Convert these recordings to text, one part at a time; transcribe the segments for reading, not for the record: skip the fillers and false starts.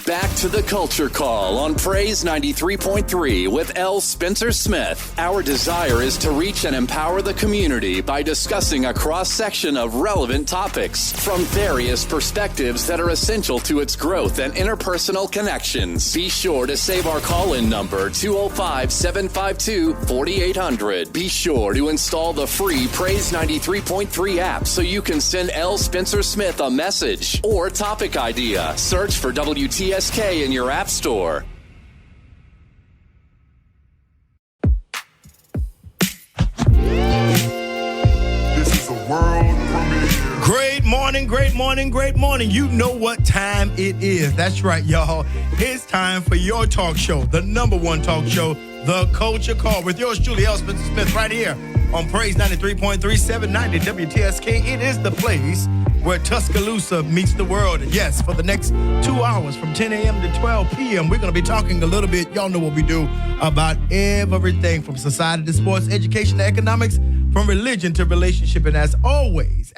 Back to the Culture Call on Praise 93.3 with L. Spencer Smith. Our desire is to reach and empower the community by discussing a cross-section of relevant topics from various perspectives that are essential to its growth and interpersonal connections. Be sure to save our call-in number, 205-752-4800. Be sure to install the free Praise 93.3 app so you can send L. Spencer Smith a message or topic idea. Search for WTSK in your app store. This is a world premiere. Great morning, great morning, great morning. You know what time it is. That's right, y'all. It's time for your talk show, the number one talk show, The Culture Call, with yours truly, L. Spencer Smith, right here on Praise 93.3, 790 WTSK. It is the place where Tuscaloosa meets the world. And yes, for the next 2 hours from 10 a.m. to 12 p.m., we're going to be talking a little bit, y'all know what we do, about everything from society to sports, education to economics, from religion to relationship. And as always,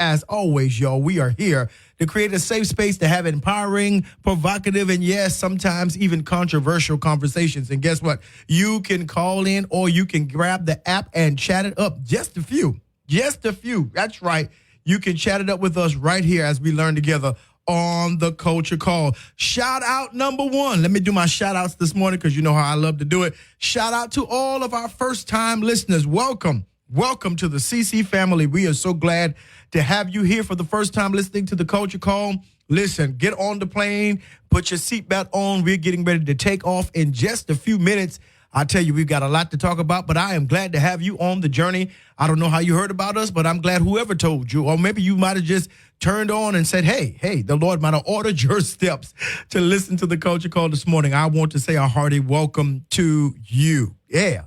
y'all, we are here to create a safe space to have empowering, provocative, and yes, sometimes even controversial conversations. And guess what? You can call in or you can grab the app and chat it up. Just a few. That's right. You can chat it up with us right here as we learn together on the Culture Call. Shout out number one. Let me do my shout outs this morning because you know how I love to do it. Shout out to all of our first time listeners. Welcome to the CC family. We are so glad to have you here for the first time listening to the Culture Call. Listen, get on the plane, put your seatbelt on. We're getting ready to take off in just a few minutes. I tell you, we've got a lot to talk about, but I am glad to have you on the journey. I don't know how you heard about us, but I'm glad whoever told you, or maybe you might have just turned on and said, hey, the Lord might have ordered your steps to listen to the Culture Call this morning. I want to say a hearty welcome to you. Yeah.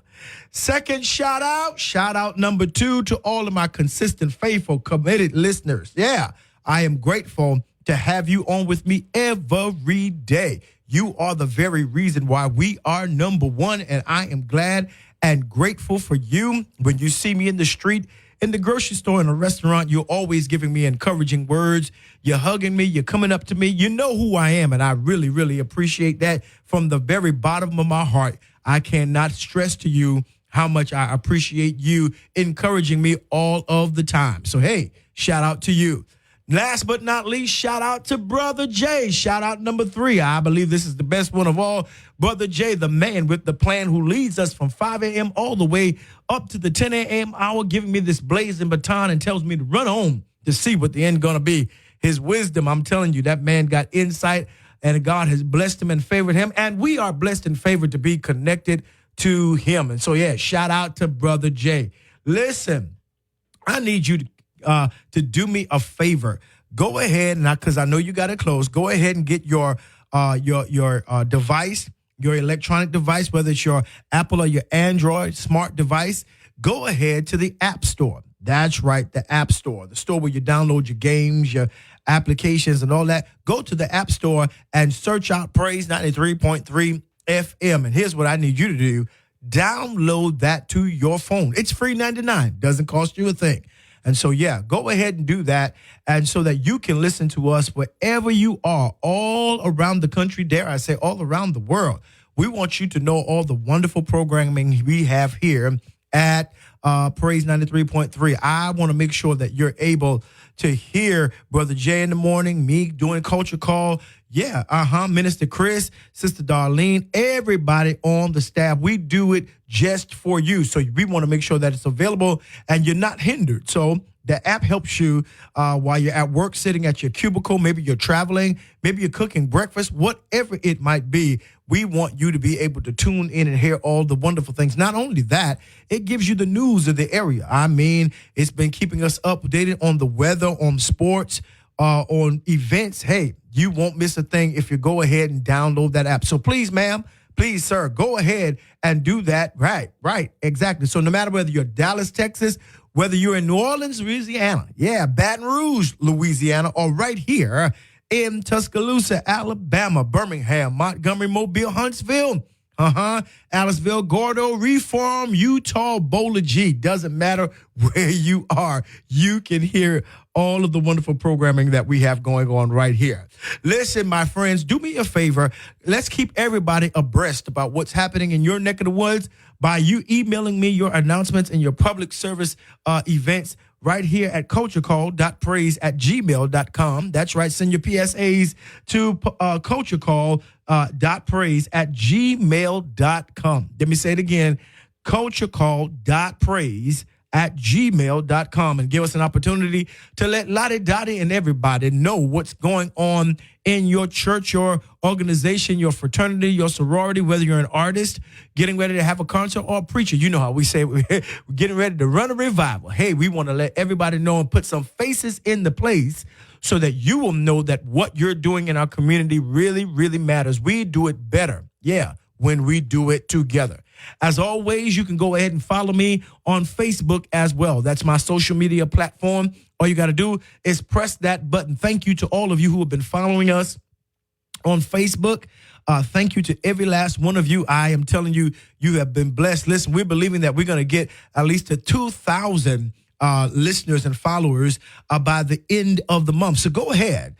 Second shout out number two to all of my consistent, faithful, committed listeners. Yeah, I am grateful to have you on with me every day. You are the very reason why we are number one, and I am glad and grateful for you. When you see me in the street, in the grocery store, in a restaurant, you're always giving me encouraging words. You're hugging me. You're coming up to me. You know who I am, and I really, really appreciate that from the very bottom of my heart. I cannot stress to you how much I appreciate you encouraging me all of the time. So, hey, shout out to you. Last but not least, shout out to Brother Jay. Shout out number three. I believe this is the best one of all. Brother Jay, the man with the plan who leads us from 5 a.m. all the way up to the 10 a.m. hour, giving me this blazing baton and tells me to run on to see what the end going to be. His wisdom, I'm telling you, that man got insight, and God has blessed him and favored him, and we are blessed and favored to be connected to him. And so, yeah, shout out to Brother Jay. Listen, I need you to do me a favor. Go ahead, and because I know you got it closed, go ahead and get your device, your electronic device, whether it's your Apple or your Android smart device. Go ahead to the App Store. That's right, the App Store, the store where you download your games, your applications, and all that. Go to the App Store and search out Praise 93.3 FM. And here's what I need you to do. Download that to your phone. It's free 99. Doesn't cost you a thing. And so, yeah, go ahead and do that. And so that you can listen to us wherever you are, all around the country, dare I say, all around the world. We want you to know all the wonderful programming we have here at Praise 93.3. I want to make sure that you're able to hear Brother Jay in the morning, me doing Culture Call. Yeah, Minister Chris, Sister Darlene, everybody on the staff. We do it just for you. So we want to make sure that it's available and you're not hindered. So the app helps you while you're at work, sitting at your cubicle. Maybe you're traveling. Maybe you're cooking breakfast, whatever it might be. We want you to be able to tune in and hear all the wonderful things. Not only that, it gives you the news of the area. I mean, it's been keeping us updated on the weather, on sports, on events. Hey, you won't miss a thing if you go ahead and download that app. So please, ma'am, please, sir, go ahead and do that. Right, exactly. So no matter whether you're Dallas, Texas, whether you're in New Orleans, Louisiana, Baton Rouge, Louisiana, or right here in Tuscaloosa, Alabama, Birmingham, Montgomery, Mobile, Huntsville, Aliceville, Gordo, Reform, Utah, Bowler G. Doesn't matter where you are. You can hear all of the wonderful programming that we have going on right here. Listen, my friends, do me a favor. Let's keep everybody abreast about what's happening in your neck of the woods by you emailing me your announcements and your public service events right here at culturecall.praise@gmail.com. That's right. Send your PSAs to culturecall.praise@gmail.com. Let me say it again. culturecall.praise@gmail.com, and give us an opportunity to let Lottie Dottie and everybody know what's going on in your church, your organization, your fraternity, your sorority, whether you're an artist getting ready to have a concert or a preacher. You know how we say we're getting ready to run a revival. Hey, we want to let everybody know and put some faces in the place so that you will know that what you're doing in our community really, really matters. We do it better, when we do it together. As always, you can go ahead and follow me on Facebook as well. That's my social media platform. All you got to do is press that button. Thank you to all of you who have been following us on Facebook. Thank you to every last one of you. I am telling you, you have been blessed. Listen, we're believing that we're going to get at least to 2,000 listeners and followers by the end of the month. So go ahead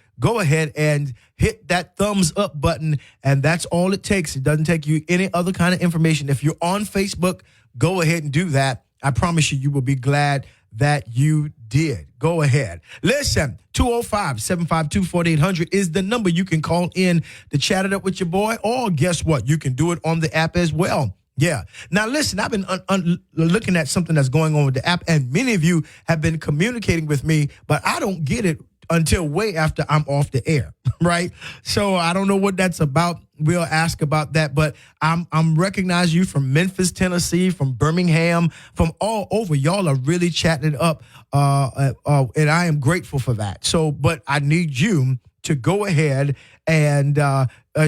and hit that thumbs up button, and that's all it takes. It doesn't take you any other kind of information. If you're on Facebook, go ahead and do that. I promise you will be glad that you did. Go ahead. Listen, 205-752-4800 is the number you can call in to chat it up with your boy, or guess what? You can do it on the app as well. Yeah. Now, listen, I've been looking at something that's going on with the app, and many of you have been communicating with me, but I don't get it until way after I'm off the air, right? So I don't know what that's about. We'll ask about that, but I'm recognizing you from Memphis, Tennessee, from Birmingham, from all over. Y'all are really chatting it up, and I am grateful for that. So, but I need you to go ahead and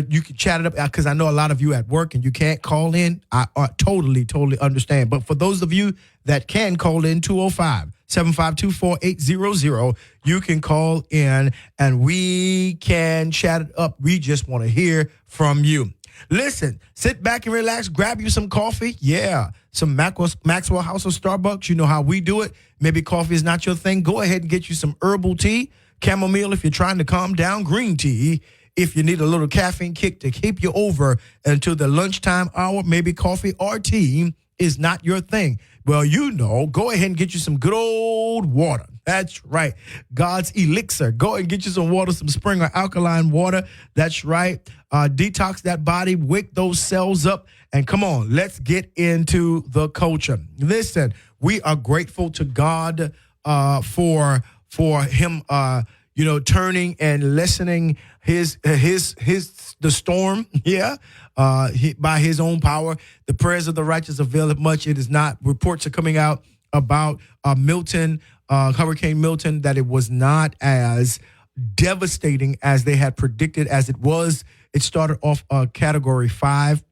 you can chat it up, because I know a lot of you at work and you can't call in. I totally understand. But for those of you that can call in, 205-752-4800, you can call in and we can chat it up. We just want to hear from you. Listen, sit back and relax. Grab you some coffee. Yeah, some Maxwell House or Starbucks. You know how we do it. Maybe coffee is not your thing. Go ahead and get you some herbal tea, chamomile if you're trying to calm down, green tea if you need a little caffeine kick to keep you over until the lunchtime hour. Maybe coffee or tea is not your thing. Well, go ahead and get you some good old water. That's right. God's elixir. Go and get you some water, some spring or alkaline water. That's right. Detox that body, wake those cells up. And come on, let's get into the culture. Listen, we are grateful to God for him, turning and lessening the storm. Yeah. By his own power, the prayers of the righteous availeth much. It is not. Reports are coming out about Hurricane Milton, that it was not as devastating as they had predicted as it was. It started off Category 5,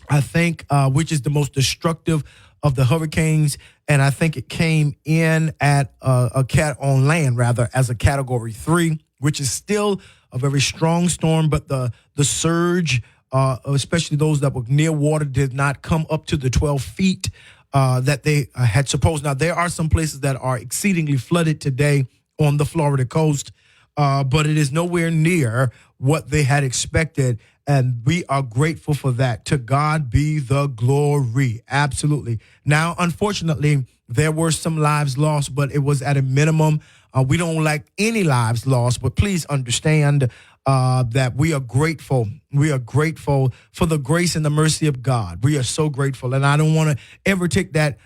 I think, which is the most destructive of the hurricanes, and I think it came in at on land rather as a Category 3, which is still a very strong storm, but the surge, especially those that were near water, did not come up to the 12 feet that they had supposed. Now, there are some places that are exceedingly flooded today on the Florida coast, but it is nowhere near what they had expected, and we are grateful for that. To God be the glory. Absolutely. Now, unfortunately, there were some lives lost, but it was at a minimum. We don't like any lives lost, but please understand that we are grateful. We are grateful for the grace and the mercy of God. We are so grateful, and I don't want to ever take that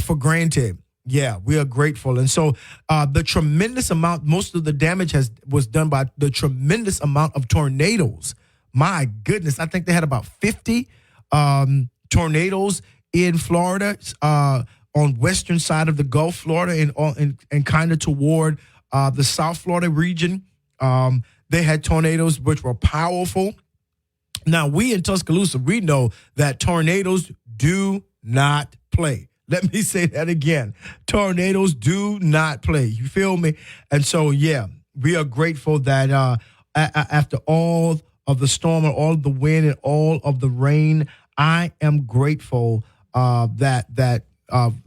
for granted. Yeah, we are grateful. And so the tremendous amount, most of the damage was done by the tremendous amount of tornadoes. My goodness, I think they had about 50 tornadoes in Florida, on western side of the Gulf, Florida, and kind of toward the South Florida region. They had tornadoes which were powerful. Now, we in Tuscaloosa, we know that tornadoes do not play. Let me say that again. Tornadoes do not play. You feel me? And so, yeah, we are grateful that after all of the storm and all of the wind and all of the rain. I am grateful that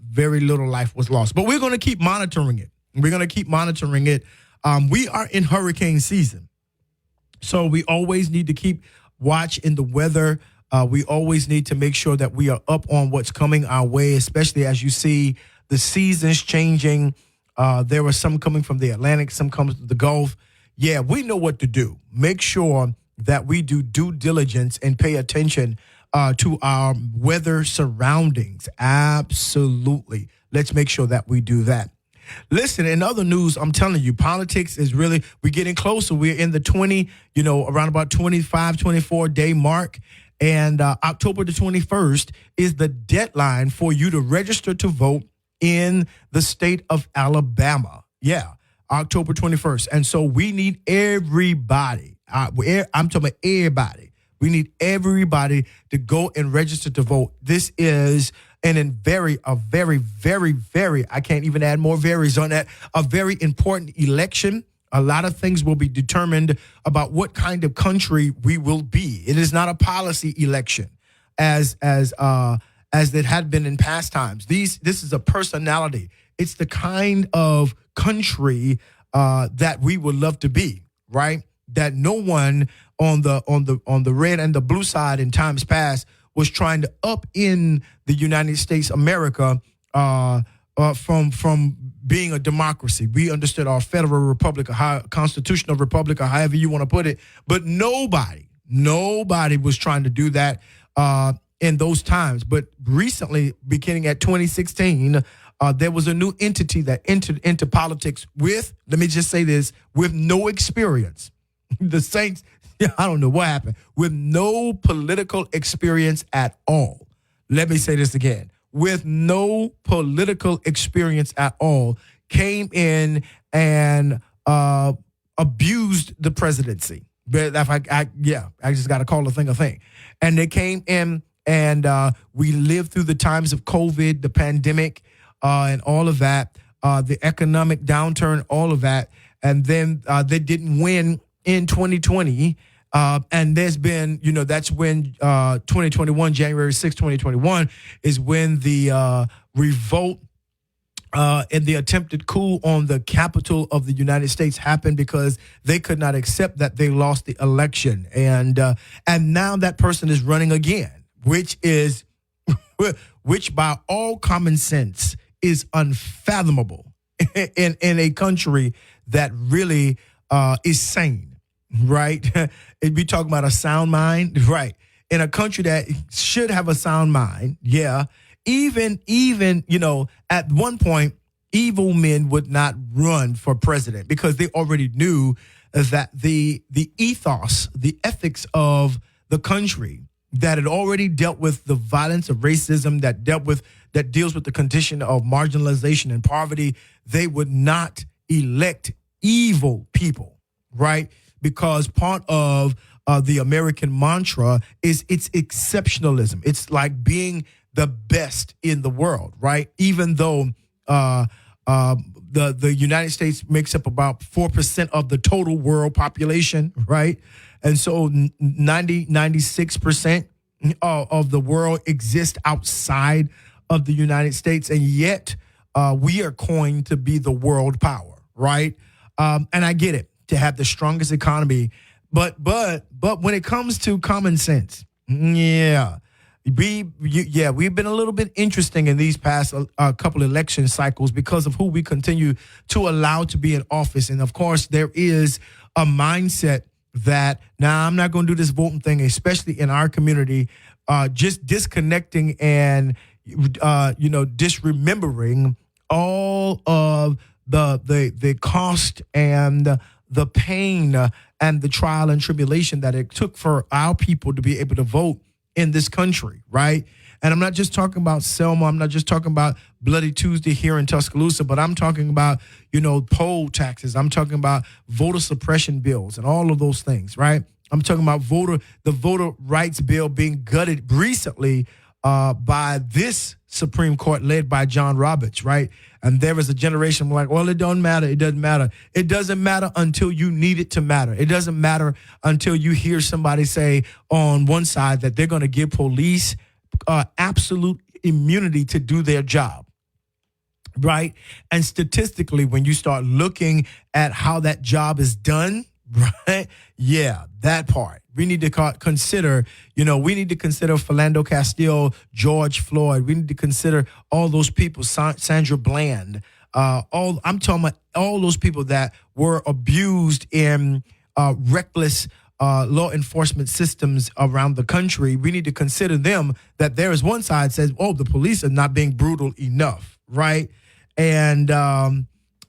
very little life was lost. But we're going to keep monitoring it. We're going to keep monitoring it. We are in hurricane season, so we always need to keep watch in the weather. We always need to make sure that we are up on what's coming our way, especially as you see the seasons changing. There are some coming from the Atlantic, some comes from the Gulf. Yeah, we know what to do. Make sure that we do due diligence and pay attention to our weather surroundings. Absolutely. Let's make sure that we do that. Listen, in other news, I'm telling you, politics is really, we're getting closer. We're in the around about 25, 24 day mark. And October the 21st is the deadline for you to register to vote in the state of Alabama. Yeah, October 21st. And so we need everybody. I'm talking about everybody. We need everybody to go and register to vote. This is a very, I can't even add more varies on that, a very important election. A lot of things will be determined about what kind of country we will be. It is not a policy election as it had been in past times. This is a personality. It's the kind of country that we would love to be, right? That no one on the red and the blue side in times past was trying to up in the United States, America, from being a democracy. We understood our federal republic, a constitutional republic, or however you want to put it. But nobody was trying to do that in those times. But recently, beginning at 2016, there was a new entity that entered into politics with, let me just say this, with no experience. The Saints, I don't know what happened, with no political experience at all. Let me say this again. With no political experience at all, came in and abused the presidency. But I just got to call the thing a thing. And they came in and we lived through the times of COVID, the pandemic, and all of that, the economic downturn, all of that. And then they didn't win in 2020. And there's been, that's when 2021, January 6, 2021, is when the revolt and the attempted coup on the Capitol of the United States happened because they could not accept that they lost the election. And now that person is running again, which by all common sense is unfathomable in a country that really is sane. Right? If we talk about a sound mind, right? In a country that should have a sound mind, yeah. Even, at one point, evil men would not run for president because they already knew that the ethos, the ethics of the country that had already dealt with the violence of racism, that deals with the condition of marginalization and poverty, they would not elect evil people, right? Because part of the American mantra is it's exceptionalism. It's like being the best in the world, right? Even though the United States makes up about 4% of the total world population, right? And so 96% of the world exists outside of the United States, and yet we are coined to be the world power, right? And I get it. To have the strongest economy, but when it comes to common sense, we've been a little bit interesting in these past couple election cycles because of who we continue to allow to be in office, and of course there is a mindset that now I'm not going to do this voting thing, especially in our community, just disconnecting and disremembering all of the cost and the pain and the trial and tribulation that it took for our people to be able to vote in this country, right? And I'm not just talking about Selma. I'm not just talking about Bloody Tuesday here in Tuscaloosa, but I'm talking about, poll taxes. I'm talking about voter suppression bills and all of those things, right? I'm talking about the voter rights bill being gutted recently by this Supreme Court led by John Roberts, right? And there was a generation like, well, it don't matter. It doesn't matter. It doesn't matter until you need it to matter. It doesn't matter until you hear somebody say on one side that they're going to give police absolute immunity to do their job, right? And statistically, when you start looking at how that job is done, right? Yeah, that part. We need to consider, we need to consider Philando Castile, George Floyd. We need to consider all those people, Sandra Bland. I'm talking about all those people that were abused in reckless law enforcement systems around the country. We need to consider them. That there is one side says, oh, the police are not being brutal enough, right? And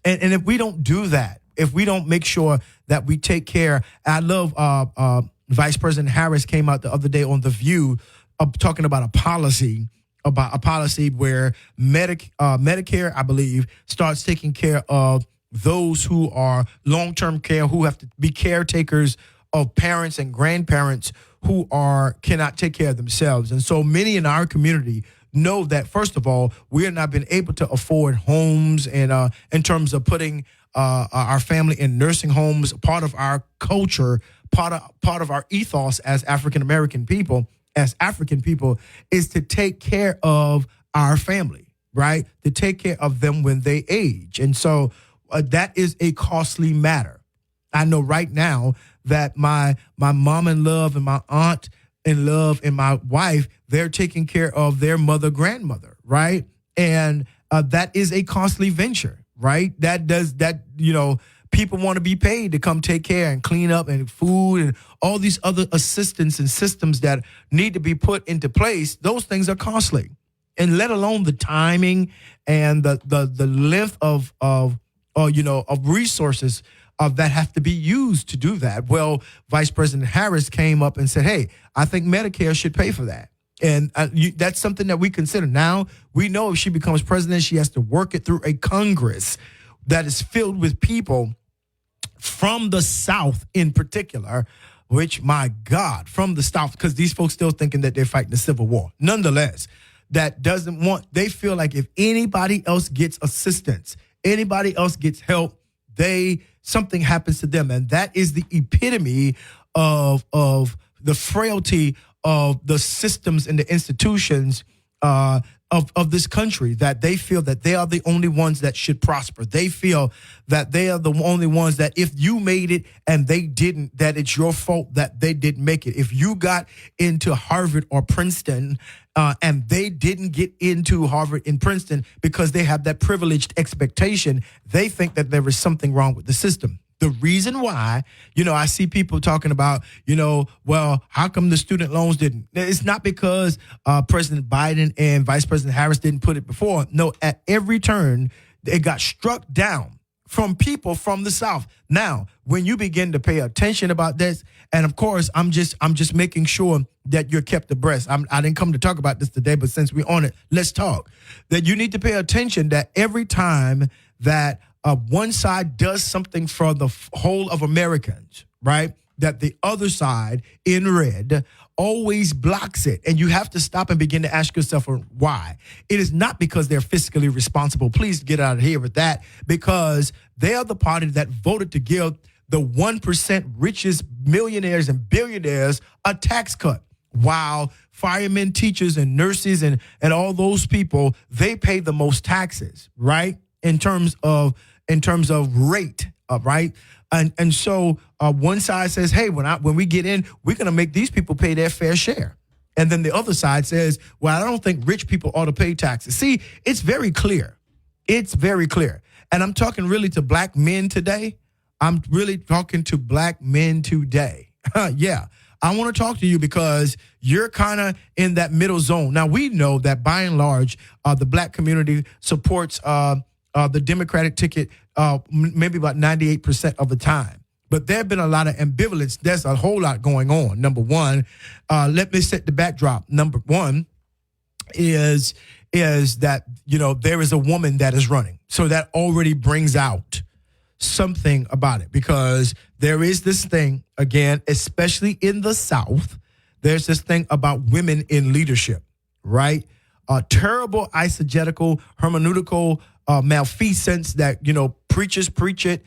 if we don't do that, if we don't make sure that we take care, I love Vice President Harris came out the other day on The View talking about a policy where Medicare, I believe, starts taking care of those who are long-term care, who have to be caretakers of parents and grandparents who cannot take care of themselves. And so many in our community know that, first of all, we have not been able to afford homes, and in terms of putting our family in nursing homes, part of our culture, part of our ethos as African people is to take care of our family, right? To take care of them when they age. And so that is a costly matter. I know right now that my mom in love and my aunt in love and my wife, they're taking care of their grandmother, right? And that is a costly venture, right? People want to be paid to come take care and clean up and food and all these other assistance and systems that need to be put into place. Those things are costly, and let alone the timing and the length of resources that have to be used to do that. Well, Vice President Harris came up and said, hey, I think Medicare should pay for that. And that's something that we consider. Now, we know if she becomes president, she has to work it through a Congress that is filled with people from the South in particular, which, my God, from the South, because these folks still thinking that they're fighting the Civil War. Nonetheless, they feel like if anybody else gets assistance, anybody else gets help, something happens to them. And that is the epitome of the frailty of the systems and the institutions of this country, that they feel that they are the only ones that should prosper. They feel that they are the only ones that if you made it and they didn't, that it's your fault that they didn't make it. If you got into Harvard or Princeton and they didn't get into Harvard and Princeton because they have that privileged expectation, they think that there is something wrong with the system. The reason why, I see people talking about, well, how come the student loans didn't? It's not because President Biden and Vice President Harris didn't put it before. No, at every turn, it got struck down from people from the South. Now, when you begin to pay attention about this, and of course, I'm just making sure that you're kept abreast. I didn't come to talk about this today, but since we're on it, let's talk. That you need to pay attention that every time that one side does something for the whole of Americans, right, that the other side in red always blocks it. And you have to stop and begin to ask yourself why. It is not because they're fiscally responsible. Please get out of here with that, because they are the party that voted to give the 1% richest millionaires and billionaires a tax cut, while firemen, teachers, and nurses and all those people, they pay the most taxes, right, in terms of rate, right? And so one side says, hey, when we get in, we're going to make these people pay their fair share. And then the other side says, well, I don't think rich people ought to pay taxes. See, it's very clear. It's very clear. And I'm talking really to black men today. I'm really talking to black men today. Yeah. I want to talk to you because you're kind of in that middle zone. Now, we know that by and large, the black community supports the Democratic ticket maybe about 98% of the time. But there have been a lot of ambivalence. There's a whole lot going on. Number one, let me set the backdrop. Number one is that, there is a woman that is running. So that already brings out something about it, because there is this thing, again, especially in the South, there's this thing about women in leadership, right? Terrible eisegetical, hermeneutical malfeasance that, preachers preach it.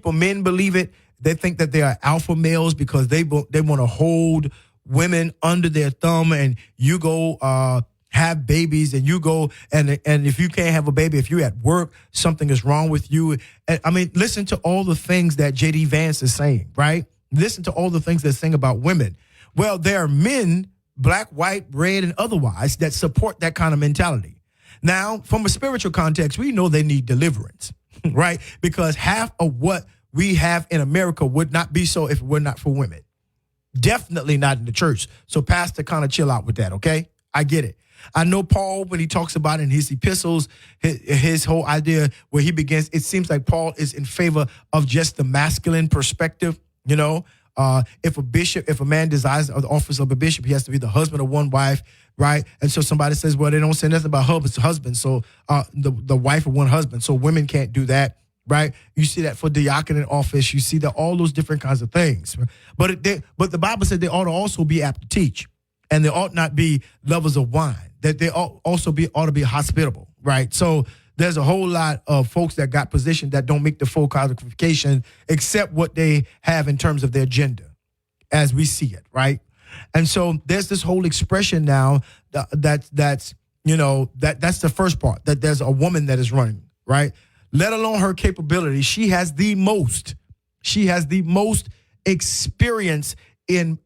Men believe it. They think that they are alpha males because they want to hold women under their thumb, and you go have babies, and you go and if you can't have a baby, if you're at work, something is wrong with you. And, listen to all the things that J.D. Vance is saying, right? Listen to all the things they're saying about women. Well, there are men, black, white, red, and otherwise, that support that kind of mentality. Now, from a spiritual context, we know they need deliverance, right? Because half of what we have in America would not be so if it were not for women. Definitely not in the church. So, Pastor, kind of chill out with that, okay? I get it. I know Paul, when he talks about in his epistles, his whole idea where he begins, it seems like Paul is in favor of just the masculine perspective, If a man desires the office of a bishop, he has to be the husband of one wife, right? And so somebody says, well, they don't say nothing about husband, so the wife of one husband, so women can't do that, right? You see that for diaconate office. You see that all those different kinds of things. But the Bible said they ought to also be apt to teach, and they ought not be lovers of wine, that they ought to be hospitable, right? So there's a whole lot of folks that got positioned that don't make the full qualification except what they have in terms of their gender, as we see it, right? And so there's this whole expression now that's the first part, that there's a woman that is running, right? Let alone her capability. She has the most experience in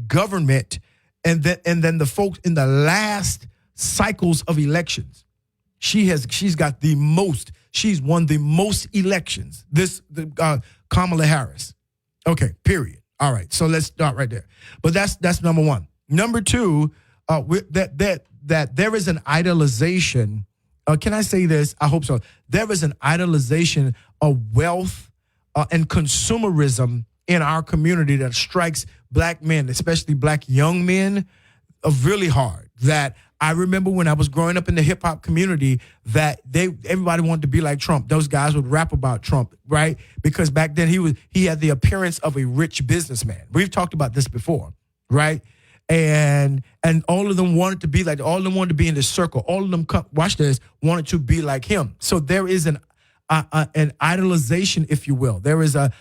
government, and then the folks in the last cycles of elections. She's got the most. She's won the most elections. Kamala Harris. Okay, period. All right, so let's start right there. But that's number one. Number two, that there is an idolization. Can I say this? I hope so. There is an idolization of wealth and consumerism in our community that strikes black men, especially black young men, really hard. That I remember when I was growing up in the hip hop community, that everybody wanted to be like Trump. Those guys would rap about Trump, right? Because back then he had the appearance of a rich businessman. We've talked about this before, right? And all of them wanted to be like, all of them wanted to be in this circle. All of them, watch this, wanted to be like him. So there is an idolization, if you will. There is a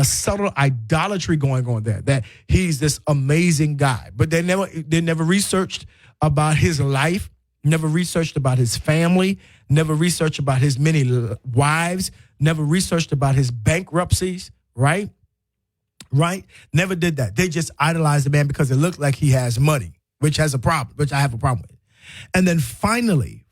subtle idolatry going on there, that he's this amazing guy. But they never researched about his life, never researched about his family, never researched about his many wives, never researched about his bankruptcies, right? Right? Never did that. They just idolize the man because it looked like he has money, which I have a problem with. And then finally,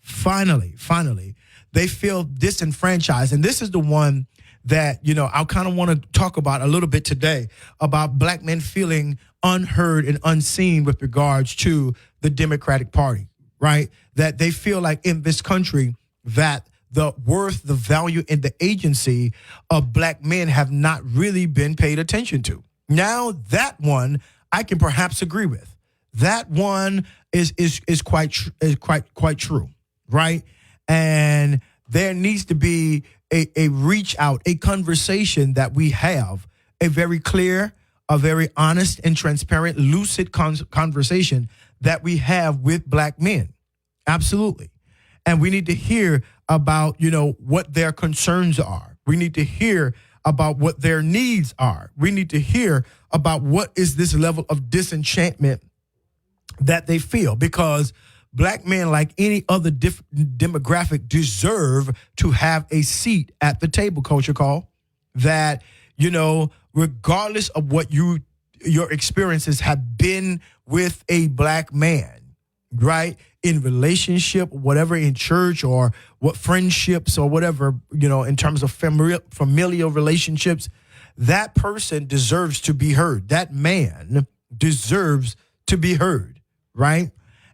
they feel disenfranchised. And this is the one that, I kind of want to talk about a little bit today, about black men feeling unheard and unseen with regards to the Democratic Party, right? That they feel like in this country that the worth, the value, and the agency of black men have not really been paid attention to. Now, that one I can perhaps agree with. That one is quite true, right? And there needs to be a reach out, a conversation that we have, a very clear, a very honest and transparent, lucid conversation that we have with black men. Absolutely. And we need to hear about, what their concerns are. We need to hear about what their needs are. We need to hear about what is this level of disenchantment that they feel, because black men, like any other demographic, deserve to have a seat at the table, Culture Call. That, regardless of what your experiences have been with a black man, right? In relationship, whatever, in church, or what friendships, or whatever, in terms of familial relationships, that person deserves to be heard. That man deserves to be heard, right?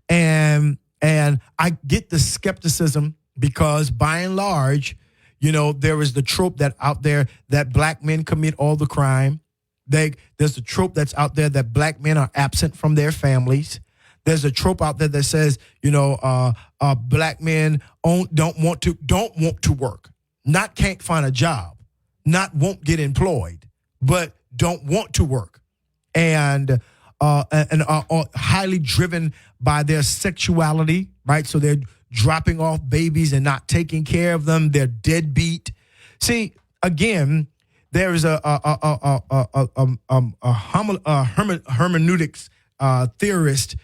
And I get the skepticism because, by and large, there is the trope that out there that black men commit all the crime. There's a trope that's out there that black men are absent from their families. There's a trope out there that says, black men don't want to work, not can't find a job, not won't get employed, but don't want to work. And and are highly driven by their sexuality, right? So they're dropping off babies and not taking care of them. They're deadbeat. See, again, there is a hermeneutics theorist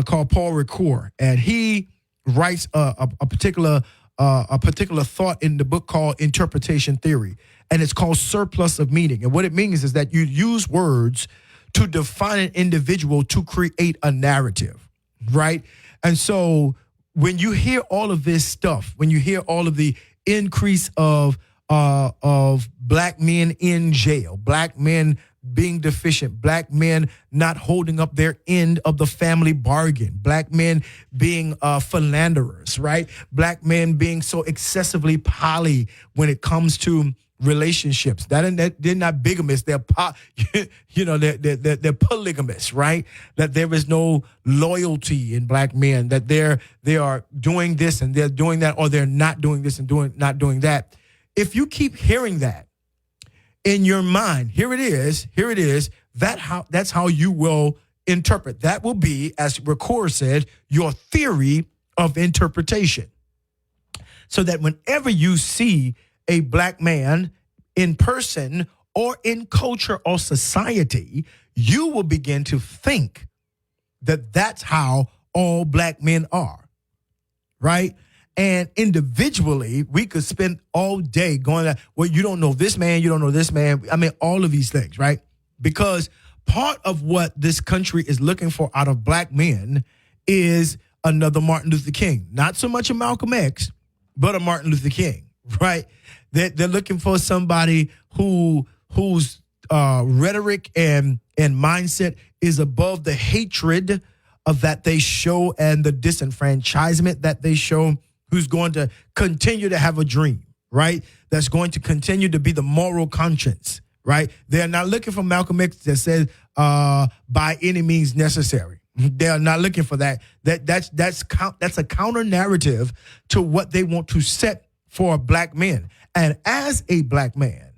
called Paul Ricoeur, and he writes a particular thought in the book called Interpretation Theory, and it's called surplus of meaning. And what it means is that you use words to define an individual to create a narrative, right? And so when you hear all of this stuff, when you hear all of the increase of black men in jail, black men being deficient, black men not holding up their end of the family bargain, black men being philanderers, right? Black men being so excessively poly when it comes to relationships. They're not bigamous. They're they're polygamous, right? That there is no loyalty in black men. That they are doing this and they're doing that, or they're not doing this and not doing that. If you keep hearing that in your mind, here it is. That's how you will interpret. That will be, as Ricoeur said, your theory of interpretation. So that whenever you see a black man in person or in culture or society, you will begin to think that that's how all black men are, right? And individually, we could spend all day going, well, you don't know this man, you don't know this man. I mean, all of these things, right? Because part of what this country is looking for out of black men is another Martin Luther King. Not so much a Malcolm X, but a Martin Luther King, right? They're looking for somebody whose rhetoric and mindset is above the hatred of that they show and the disenfranchisement that they show, who's going to continue to have a dream, right? That's going to continue to be the moral conscience, right? They're not looking for Malcolm X that says by any means necessary. They're not looking for that. That's a counter narrative to what they want to set for black men. And as a black man,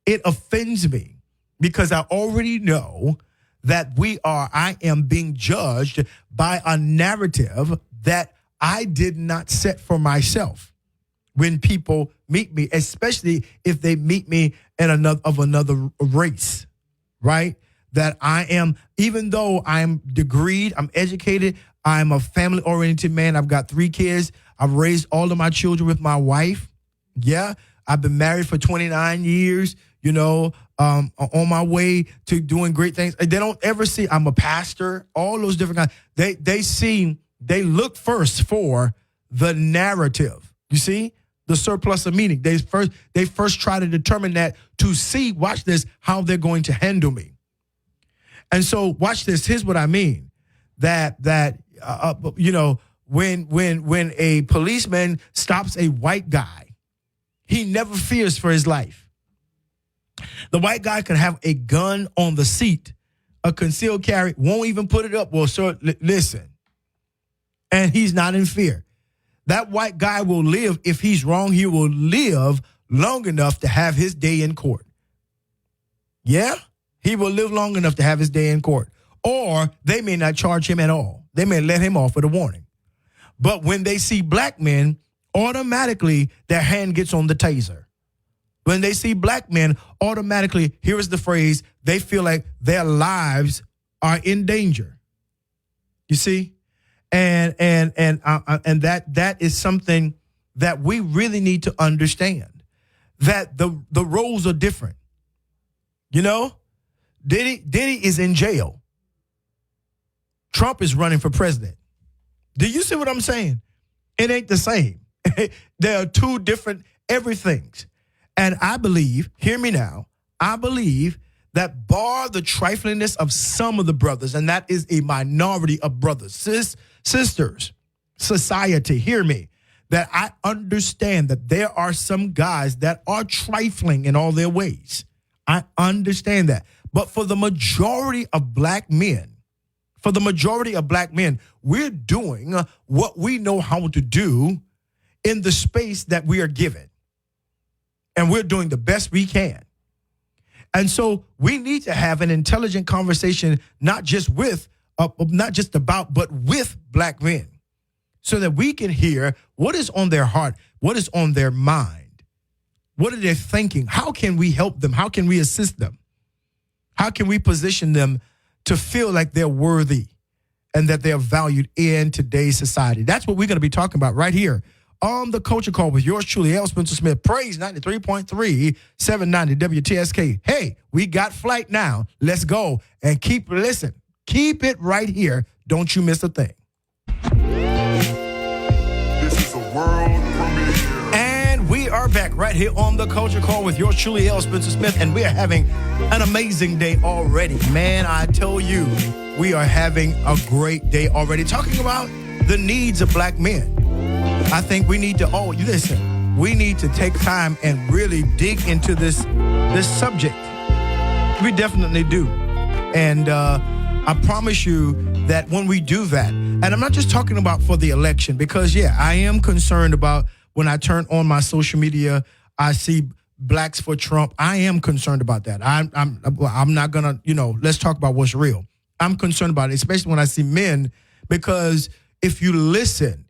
it offends me because I already know that I am being judged by a narrative that I did not set for myself when people meet me, especially if they meet me in another race, right? That I am, even though I'm degreed, I'm educated, I'm a family-oriented man. I've got 3 kids. I've raised all of my children with my wife. Yeah, I've been married for 29 years, on my way to doing great things. They don't ever see I'm a pastor, all those different kinds. They look first for the narrative. You see, the surplus of meaning. They first try to determine that to see, watch this, how they're going to handle me. And so watch this. Here's what I mean. That when a policeman stops a white guy, he never fears for his life. The white guy could have a gun on the seat, a concealed carry, won't even put it up. Well, sir, listen. And he's not in fear. That white guy will live. If he's wrong, he will live long enough to have his day in court. Yeah, he will live long enough to have his day in court. Or they may not charge him at all. They may let him off with a warning. But when they see black men, automatically their hand gets on the taser. When they see black men, automatically, here is the phrase, they feel like their lives are in danger. You see? And that is something that we really need to understand, that the roles are different. Diddy is in jail. Trump is running for president. Do you see what I'm saying? It ain't the same. There are 2 different everythings. And I believe, hear me now, I believe that bar the triflingness of some of the brothers, and that is a minority of brothers, sisters, society, hear me, that I understand that there are some guys that are trifling in all their ways. I understand that. But for the majority of black men, we're doing what we know how to do in the space that we are given. And we're doing the best we can. And so we need to have an intelligent conversation, not just about, but with black men, so that we can hear what is on their heart, what is on their mind, what are they thinking, how can we help them, how can we assist them, how can we position them to feel like they're worthy and that they're valued in today's society. That's what we're going to be talking about right here on the Culture Call with yours truly, L. Spencer Smith. Praise 93.3, 790 WTSK. Hey, we got flight now. Let's go and keep it right here. Don't you miss a thing. This is a world premiere. And we are back right here on the Culture Call with yours truly, L. Spencer Smith, and we are having an amazing day already. Man, I tell you, we are having a great day already, talking about the needs of black men. I think we need to, we need to take time and really dig into this subject. We definitely do. And I promise you that when we do that, and I'm not just talking about for the election, because, I am concerned about when I turn on my social media, I see blacks for Trump. I am concerned about that. I'm not going to, let's talk about what's real. I'm concerned about it, especially when I see men, because if you listen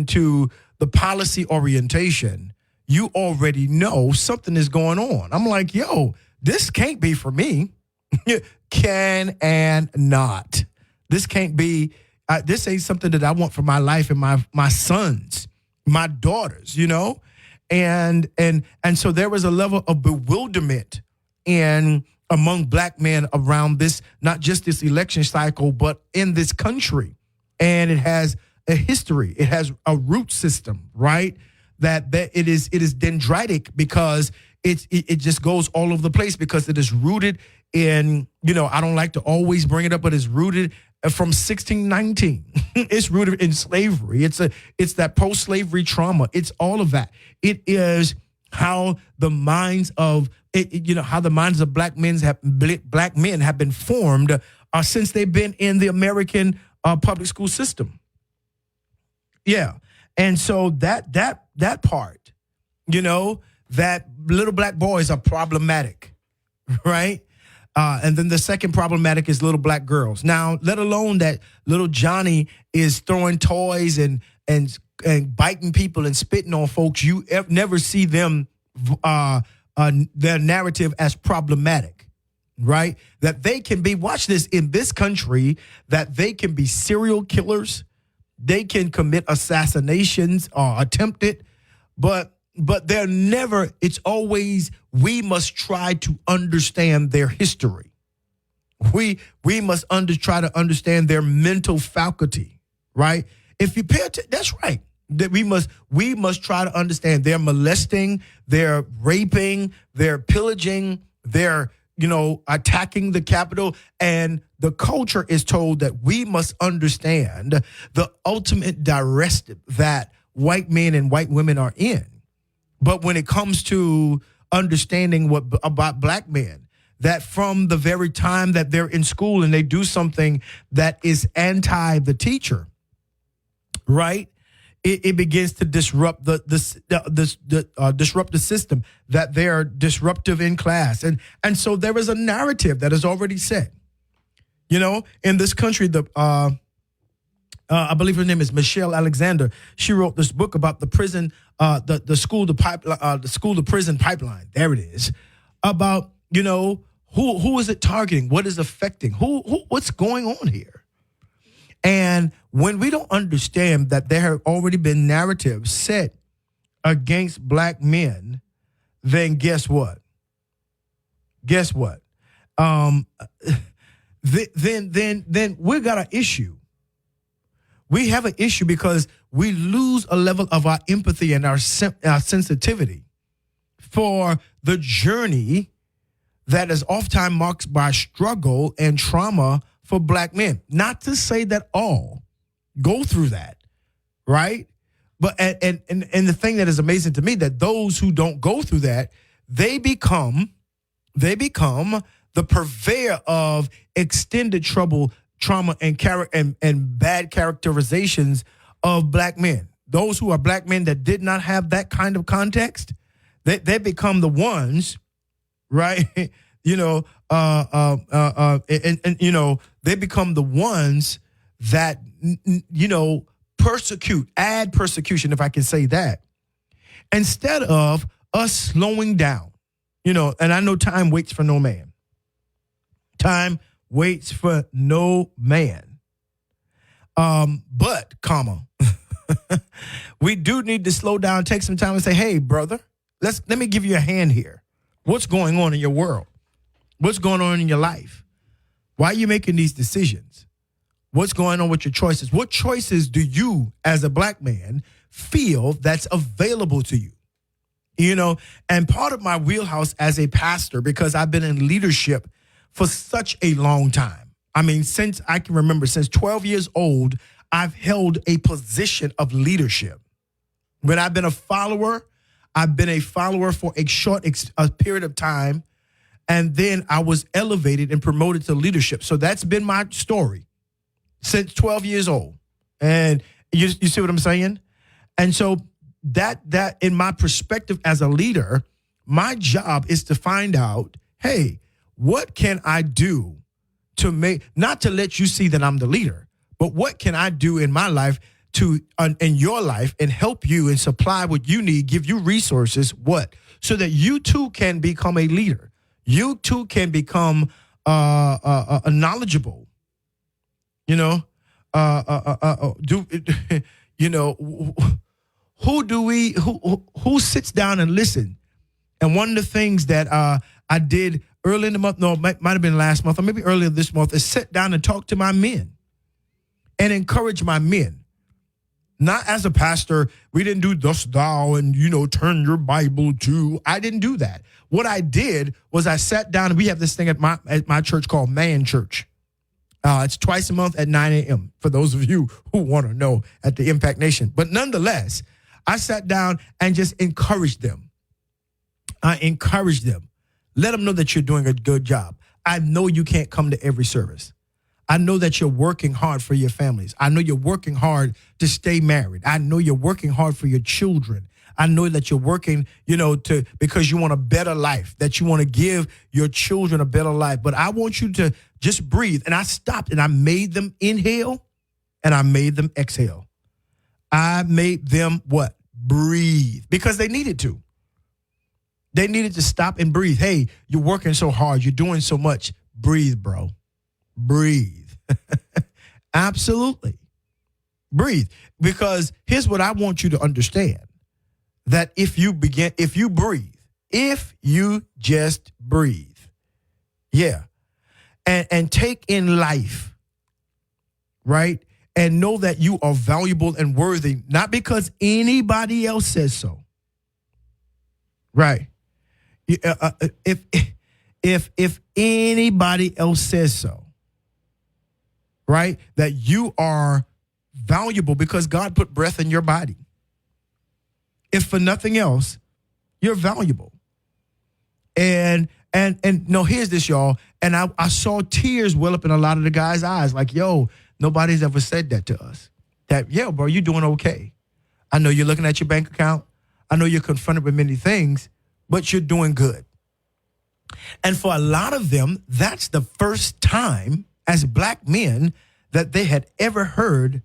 to the policy orientation, you already know something is going on. I'm like, this can't be for me. Can and not. This can't be, this ain't something that I want for my life and my sons, my daughters, And so there was a level of bewilderment among black men around this, not just this election cycle, but in this country. And it has a history. It has a root system, right? That it is dendritic because it just goes all over the place because it is rooted in, I don't like to always bring it up, but it's rooted from 1619. It's rooted in slavery. It's that post-slavery trauma. It's all of that. It is how the minds of black men have been formed since they've been in the American public school system. Yeah. And so that part, that little black boys are problematic, right? And then the second problematic is little black girls. Now, let alone that little Johnny is throwing toys and biting people and spitting on folks. You never see them, their narrative as problematic, right? That they can be, watch this, in this country, that they can be serial killers. They can commit assassinations or attempt it, but they're never, it's always, we must try to understand their history. We must try to understand their mental faculty, right? If you pay attention, that's right. That we must try to understand their molesting, their raping, their pillaging, their, attacking the Capitol. And the culture is told that we must understand the ultimate directive that white men and white women are in. But when it comes to understanding about black men, that from the very time that they're in school and they do something that is anti the teacher, right? It begins to disrupt disrupt the system, that they're disruptive in class. And so there is a narrative that is already set. In this country, I believe her name is Michelle Alexander. She wrote this book about the prison, the school to prison pipeline. There it is. About, who is it targeting? What is affecting? What's going on here? And when we don't understand that there have already been narratives set against black men, then guess what? Then we got an issue. We have an issue because we lose a level of our empathy and our sensitivity for the journey that is oftentimes marked by struggle and trauma for black men. Not to say that all go through that, right? But and the thing that is amazing to me, that those who don't go through that, they become the purveyor of extended trauma and bad characterizations of black men. Those who are black men that did not have that kind of context, they become the ones, right? And they become the ones that, add persecution, if I can say that, instead of us slowing down, and I know time waits for no man. Time waits for no man. But, we do need to slow down, take some time and say, hey, brother, let me give you a hand here. What's going on in your world? What's going on in your life? Why are you making these decisions? What's going on with your choices? What choices do you, as a black man, feel that's available to you? And part of my wheelhouse as a pastor, because I've been in leadership for such a long time. I mean, since I can remember, since 12 years old, I've held a position of leadership. When I've been a follower for a short period of time, and then I was elevated and promoted to leadership. So that's been my story since 12 years old. And you see what I'm saying? And so that in my perspective as a leader, my job is to find out, hey, what can I do to not to let you see that I'm the leader, but what can I do in my life in your life and help you and supply what you need, give you resources, so that you too can become a leader. You too can become knowledgeable. Who sits down and listen? And one of the things that I did early in the month, might have been last month or maybe earlier this month, is sit down and talk to my men and encourage my men. Not as a pastor, we didn't do thus thou and, turn your Bible to. I didn't do that. What I did was I sat down, and we have this thing at my church called Man Church. It's twice a month at 9 a.m. for those of you who want to know at the Impact Nation. But nonetheless, I sat down and just encouraged them. I encouraged them. Let them know that you're doing a good job. I know you can't come to every service. I know that you're working hard for your families. I know you're working hard to stay married. I know you're working hard for your children. I know that you're working, because you want a better life, that you want to give your children a better life. But I want you to just breathe. And I stopped and I made them inhale and I made them exhale. I made them what? Breathe, because they needed to. They needed to stop and breathe. Hey, you're working so hard. You're doing so much. Breathe, bro. Breathe. Absolutely. Breathe. Because here's what I want you to understand. That if you just breathe, and take in life, right? And know that you are valuable and worthy, not because anybody else says so, right? If anybody else says so, right? That you are valuable because God put breath in your body. If for nothing else, you're valuable. And no, here's this, y'all. And I saw tears well up in a lot of the guys' eyes. Like, yo, nobody's ever said that to us. That, bro, you're doing okay. I know you're looking at your bank account. I know you're confronted with many things, but you're doing good. And for a lot of them, that's the first time as black men that they had ever heard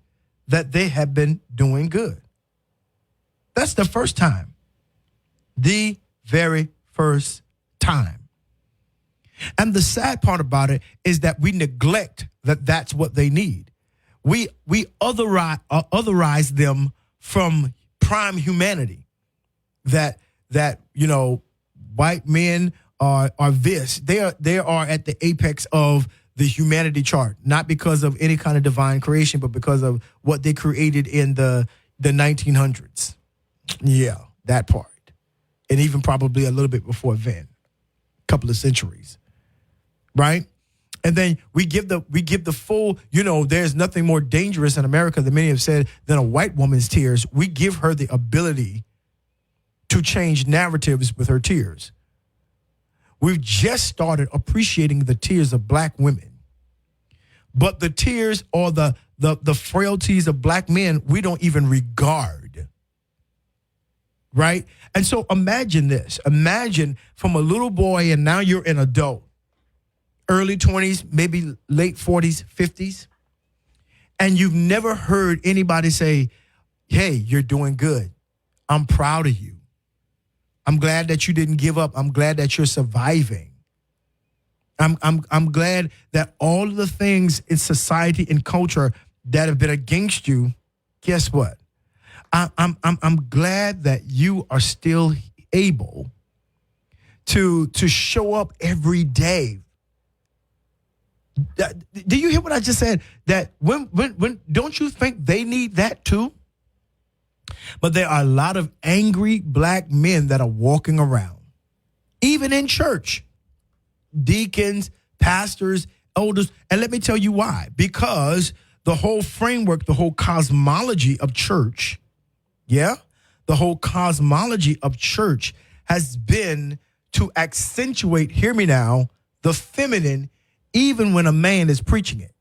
that they have been doing good. That's the first time. The very first time. And the sad part about it is that we neglect that that's what they need. We otherize them from prime humanity. That white men are this. They are at the apex of the humanity chart, not because of any kind of divine creation, but because of what they created in the 1900s. Yeah, that part. And even probably a little bit before then, a couple of centuries, right? And then we give the full, there's nothing more dangerous in America, than many have said, than a white woman's tears. We give her the ability to change narratives with her tears. We've just started appreciating the tears of black women. But the tears or the frailties of black men, we don't even regard. right? And so imagine this. Imagine from a little boy and now you're an adult, early 20s, maybe late 40s, 50s, and you've never heard anybody say, hey, you're doing good. I'm proud of you. I'm glad that you didn't give up. I'm glad that you're surviving. I'm glad that all of the things in society and culture that have been against you, guess what? I'm glad that you are still able to show up every day. Do you hear what I just said? That when don't you think they need that too? But there are a lot of angry black men that are walking around, even in church, deacons, pastors, elders. And let me tell you why. Because the whole framework, the whole cosmology of church, the whole cosmology of church has been to accentuate, hear me now, the feminine, even when a man is preaching it.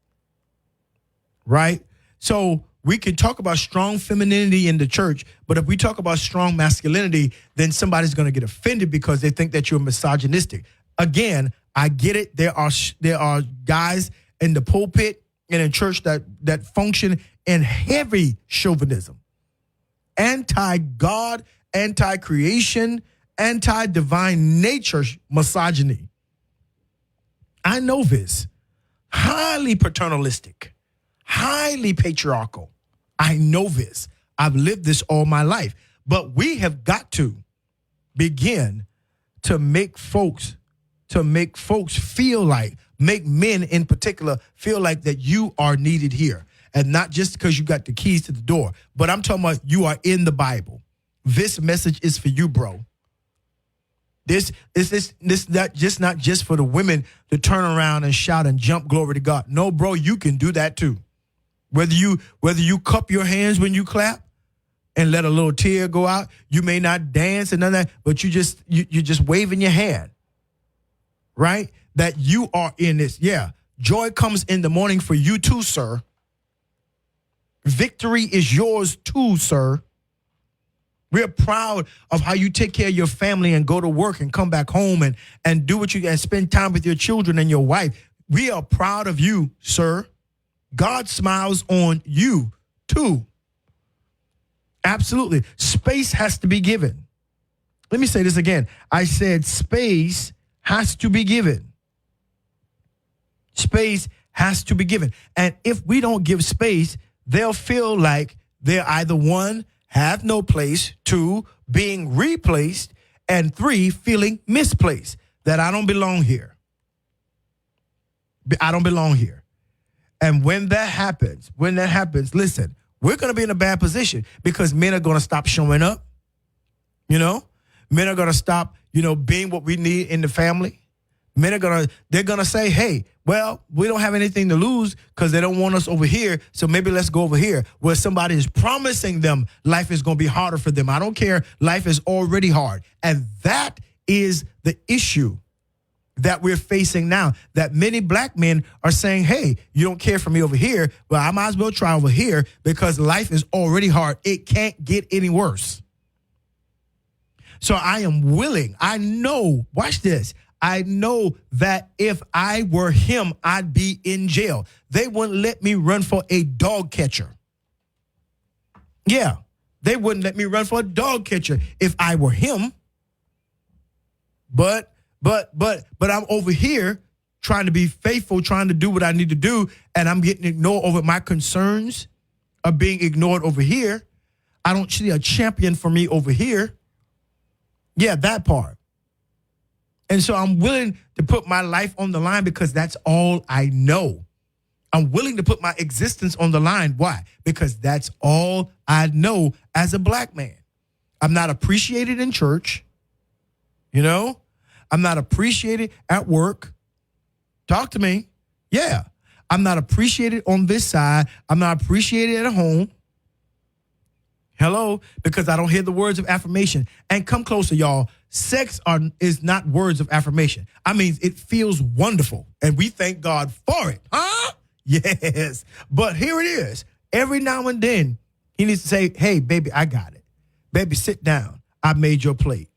Right? So we can talk about strong femininity in the church, but if we talk about strong masculinity, then somebody's going to get offended because they think that you're misogynistic. Again, I get it. There are guys in the pulpit and in church that function in heavy chauvinism, anti-God, anti-creation, anti-divine nature misogyny. I know this. Highly paternalistic, highly patriarchal. I know this. I've lived this all my life. But we have got to begin to make folks feel like, make men in particular feel like that you are needed here. And not just because you got the keys to the door, but I'm talking about you are in the Bible. This message is for you, bro. This not just for the women to turn around and shout and jump glory to God. No, bro, you can do that too. Whether you cup your hands when you clap and let a little tear go out, you may not dance and none of that, but you're just waving your hand, right? That you are in this. Yeah, joy comes in the morning for you too, sir. Victory is yours too, sir. We're proud of how you take care of your family and go to work and come back home and do what you and spend time with your children and your wife. We are proud of you, sir. God smiles on you too. Absolutely. Space has to be given. Let me say this again. I said space has to be given. Space has to be given. And if we don't give space, they'll feel like they're either one, have no place, two, being replaced, and three, feeling misplaced, that I don't belong here. I don't belong here. And when that happens, listen, we're going to be in a bad position because men are going to stop showing up. Men are going to stop, being what we need in the family. They're going to say, hey, well, we don't have anything to lose because they don't want us over here. So maybe let's go over here where somebody is promising them life is going to be harder for them. I don't care. Life is already hard. And that is the issue that we're facing now, that many black men are saying, hey, you don't care for me over here. Well, I might as well try over here because life is already hard. It can't get any worse. So I am willing. I know, watch this. I know that if I were him, I'd be in jail. They wouldn't let me run for a dog catcher. Yeah, they wouldn't let me run for a dog catcher if I were him. But I'm over here trying to be faithful, trying to do what I need to do, and I'm getting ignored over my concerns are being ignored over here. I don't see a champion for me over here. Yeah, that part. And so I'm willing to put my life on the line because that's all I know. I'm willing to put my existence on the line. Why? Because that's all I know as a black man. I'm not appreciated in church. I'm not appreciated at work. Talk to me. Yeah. I'm not appreciated on this side. I'm not appreciated at home. Hello? Because I don't hear the words of affirmation. And come closer, y'all. Sex is not words of affirmation. I mean, it feels wonderful, and we thank God for it. Huh? Yes. But here it is. Every now and then, he needs to say, hey, baby, I got it. Baby, sit down. I made your plate.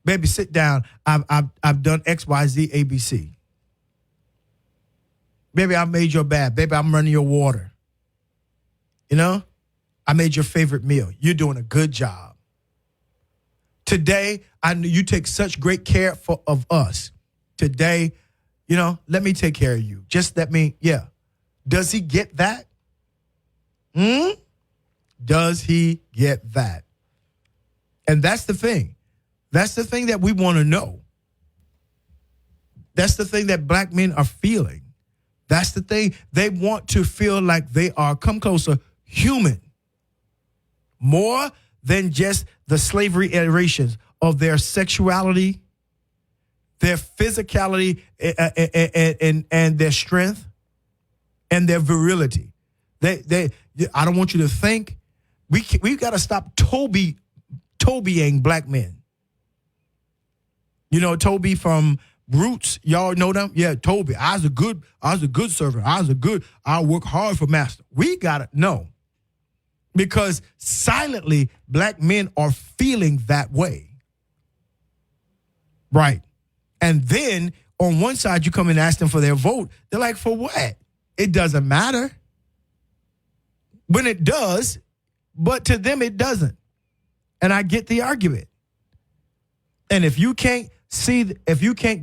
Baby, sit down. I've done X, Y, Z, A, B, C. Baby, I made your bath. Baby, I'm running your water. You know, I made your favorite meal. You're doing a good job. Today, I know you take such great care of us. Today, let me take care of you. Just let me, Does he get that? Does he get that? And that's the thing. That's the thing that we want to know. That's the thing that black men are feeling. That's the thing. They want to feel like they are, come closer, human. More than just the slavery iterations of their sexuality, their physicality, and their strength, and their virility. I don't want you to think we've got to stop Tobying black men. You know Toby from Roots, y'all know them? Yeah, Toby. I was a good servant. I work hard for master. We gotta know. Because silently, black men are feeling that way. Right. And then on one side, you come and ask them for their vote. They're like, for what? It doesn't matter. When it does, but to them it doesn't. And I get the argument. And if you can't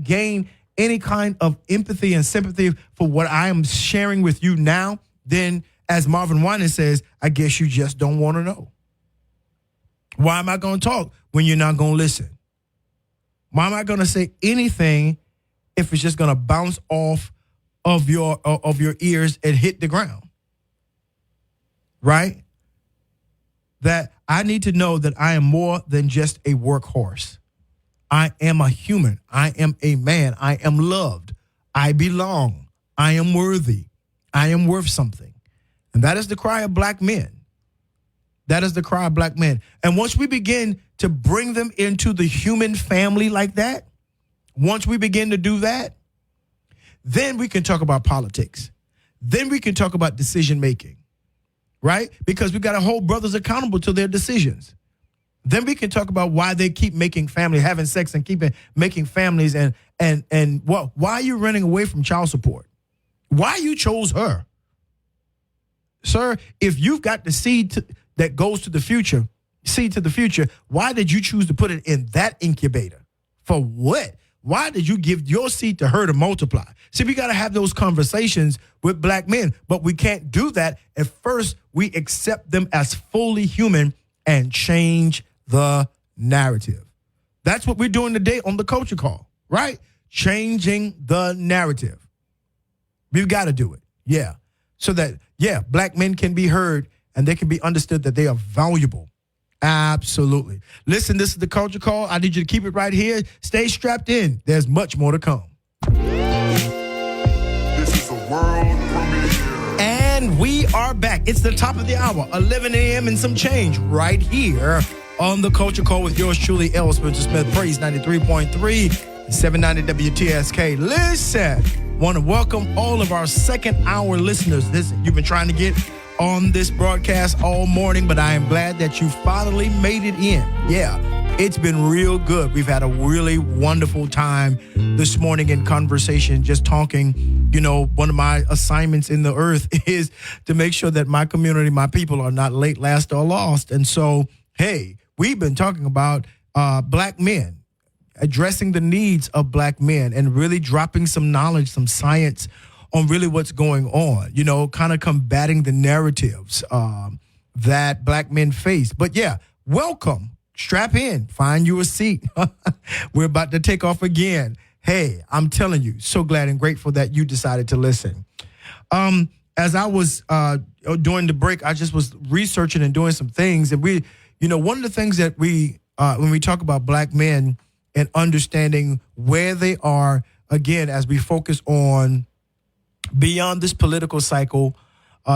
gain any kind of empathy and sympathy for what I am sharing with you now, then as Marvin Winans says, I guess you just don't want to know. Why am I going to talk when you're not going to listen? Why am I going to say anything if it's just going to bounce off of your ears and hit the ground? Right? That I need to know that I am more than just a workhorse. I am a human. I am a man. I am loved. I belong. I am worthy. I am worth something. And that is the cry of black men. That is the cry of black men. And once we begin to bring them into the human family like that, once we begin to do that, then we can talk about politics. Then we can talk about decision making, right? Because we got to hold brothers accountable to their decisions. Then we can talk about why they keep making family, having sex and making families and why are you running away from child support? Why you chose her? Sir, if you've got the seed that goes to the future, why did you choose to put it in that incubator? For what? Why did you give your seed to her to multiply? See, we got to have those conversations with black men, but we can't do that if first we accept them as fully human and change the narrative. That's what we're doing today on the Culture Call, right? Changing the narrative. We've got to do it. Yeah. So that, black men can be heard and they can be understood that they are valuable. Absolutely. Listen, this is the Culture Call. I need you to keep it right here. Stay strapped in. There's much more to come. This is a world premiere. And we are back. It's the top of the hour, 11 a.m. and some change right here on the Culture Call with yours truly, L. Spencer Smith, Praise 93.3, 790 WTSK. Listen, want to welcome all of our second hour listeners. Listen, you've been trying to get on this broadcast all morning, but I am glad that you finally made it in. Yeah, it's been real good. We've had a really wonderful time this morning in conversation, just talking. You know, one of my assignments in the earth is to make sure that my community, my people are not late, last, or lost. And so, hey, we've been talking about black men, addressing the needs of black men and really dropping some knowledge, some science on really what's going on, you know, kind of combating the narratives that black men face. But yeah, welcome. Strap in. Find you a seat. We're about to take off again. Hey, I'm telling you, so glad and grateful that you decided to listen. As I was during the break, I just was researching and doing some things. And we, you know, one of the things that we, when we talk about black men and understanding where they are, again, as we focus on beyond this political cycle,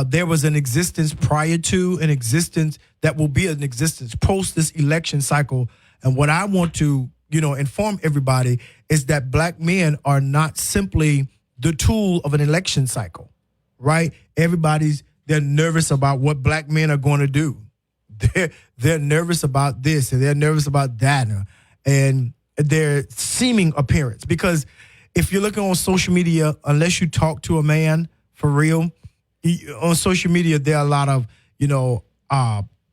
there was an existence prior to, an existence that will be an existence post this election cycle. And what I want to, you know, inform everybody is that black men are not simply the tool of an election cycle, right? They're nervous about what black men are going to do. they're nervous about this and they're nervous about that, and their seeming appearance. Because if you're looking on social media, unless you talk to a man for real, on social media there are a lot of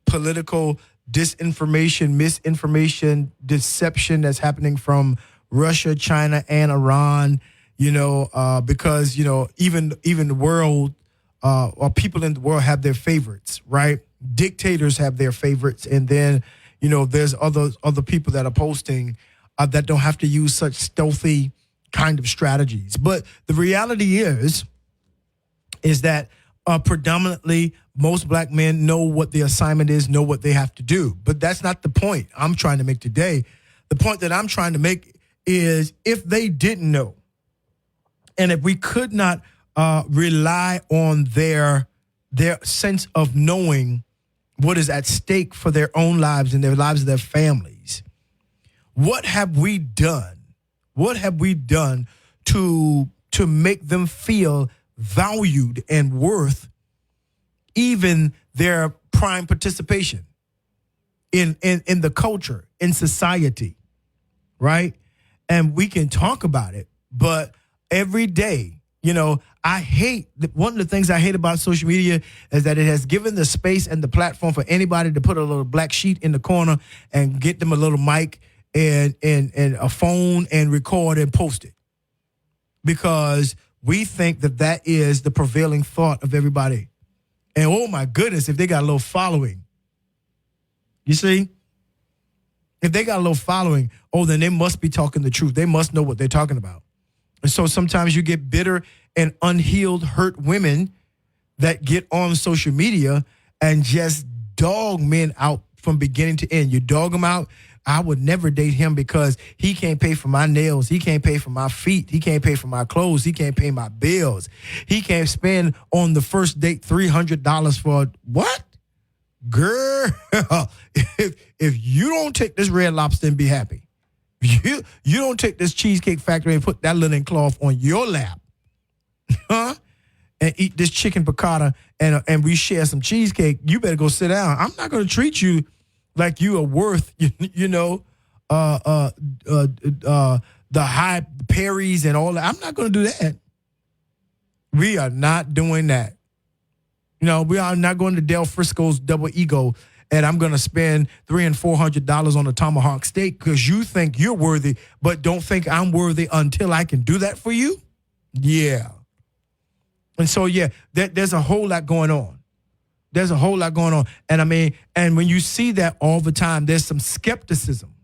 political disinformation, misinformation, deception that's happening from Russia, China, and Iran. Because even the world or people in the world have their favorites, right? Dictators have their favorites, and then there's other people that are posting that don't have to use such stealthy kind of strategies. But the reality is that predominantly most black men know what the assignment is, know what they have to do. But that's not the point I'm trying to make today. The point that I'm trying to make is if they didn't know, and if we could not rely on their sense of knowing what is at stake for their own lives and their lives of their families, what have we done? What have we done to make them feel valued and worth even their prime participation in the culture, in society, right? And we can talk about it, but every day, I hate, one of the things I hate about social media is that it has given the space and the platform for anybody to put a little black sheet in the corner and get them a little mic and a phone and record and post it. Because we think that is the prevailing thought of everybody. And oh my goodness, if they got a little following, you see? If they got a little following, then they must be talking the truth. They must know what they're talking about. And so sometimes you get bitter and unhealed, hurt women that get on social media and just dog men out from beginning to end. You dog them out. I would never date him because he can't pay for my nails. He can't pay for my feet. He can't pay for my clothes. He can't pay my bills. He can't spend on the first date $300 for what? Girl, if you don't take this Red Lobster and be happy, you don't take this Cheesecake Factory and put that linen cloth on your lap, and eat this chicken piccata and we share some cheesecake, you better go sit down. I'm not going to treat you like you are worth, the high Perry's and all that. I'm not going to do that. We are not doing that. We are not going to Del Frisco's Double Ego, and I'm going to spend $300 and $400 on a tomahawk steak because you think you're worthy, but don't think I'm worthy until I can do that for you. Yeah. And so, there's a whole lot going on. There's a whole lot going on. And when you see that all the time, there's some skepticism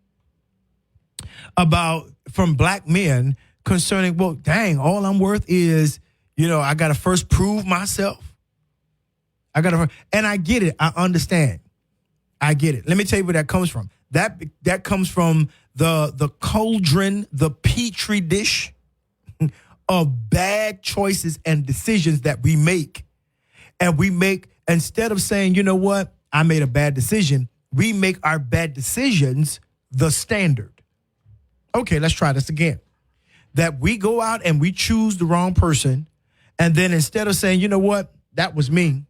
from black men concerning, well, dang, all I'm worth is, I got to first prove myself. And I get it. I understand. I get it. Let me tell you where that comes from. That comes from the cauldron, the petri dish of bad choices and decisions that we make. And we make, instead of saying, you know what, I made a bad decision, we make our bad decisions the standard. Okay, let's try this again. That we go out and we choose the wrong person, and then instead of saying, you know what, that was me,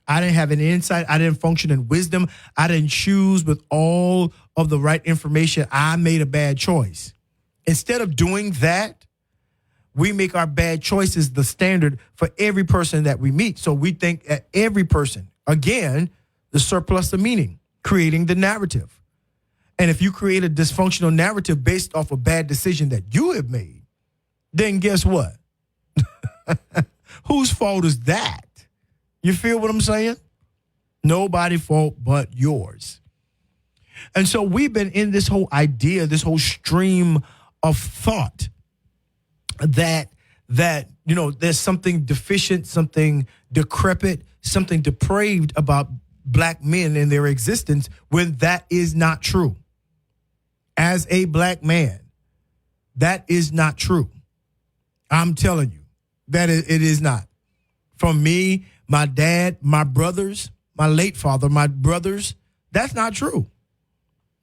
I didn't have any insight, I didn't function in wisdom, I didn't choose with all of the right information, I made a bad choice. Instead of doing that, we make our bad choices the standard for every person that we meet. So we think that every person, again, the surplus of meaning, creating the narrative. And if you create a dysfunctional narrative based off a bad decision that you have made, then guess what? Whose fault is that? You feel what I'm saying? Nobody's fault but yours. And so we've been in this whole idea, this whole stream of thought that there's something deficient, something decrepit, something depraved about black men in their existence when that is not true. As a black man, that is not true. I'm telling you that it is not. From me, my dad, my brothers, my late father, my brothers, that's not true.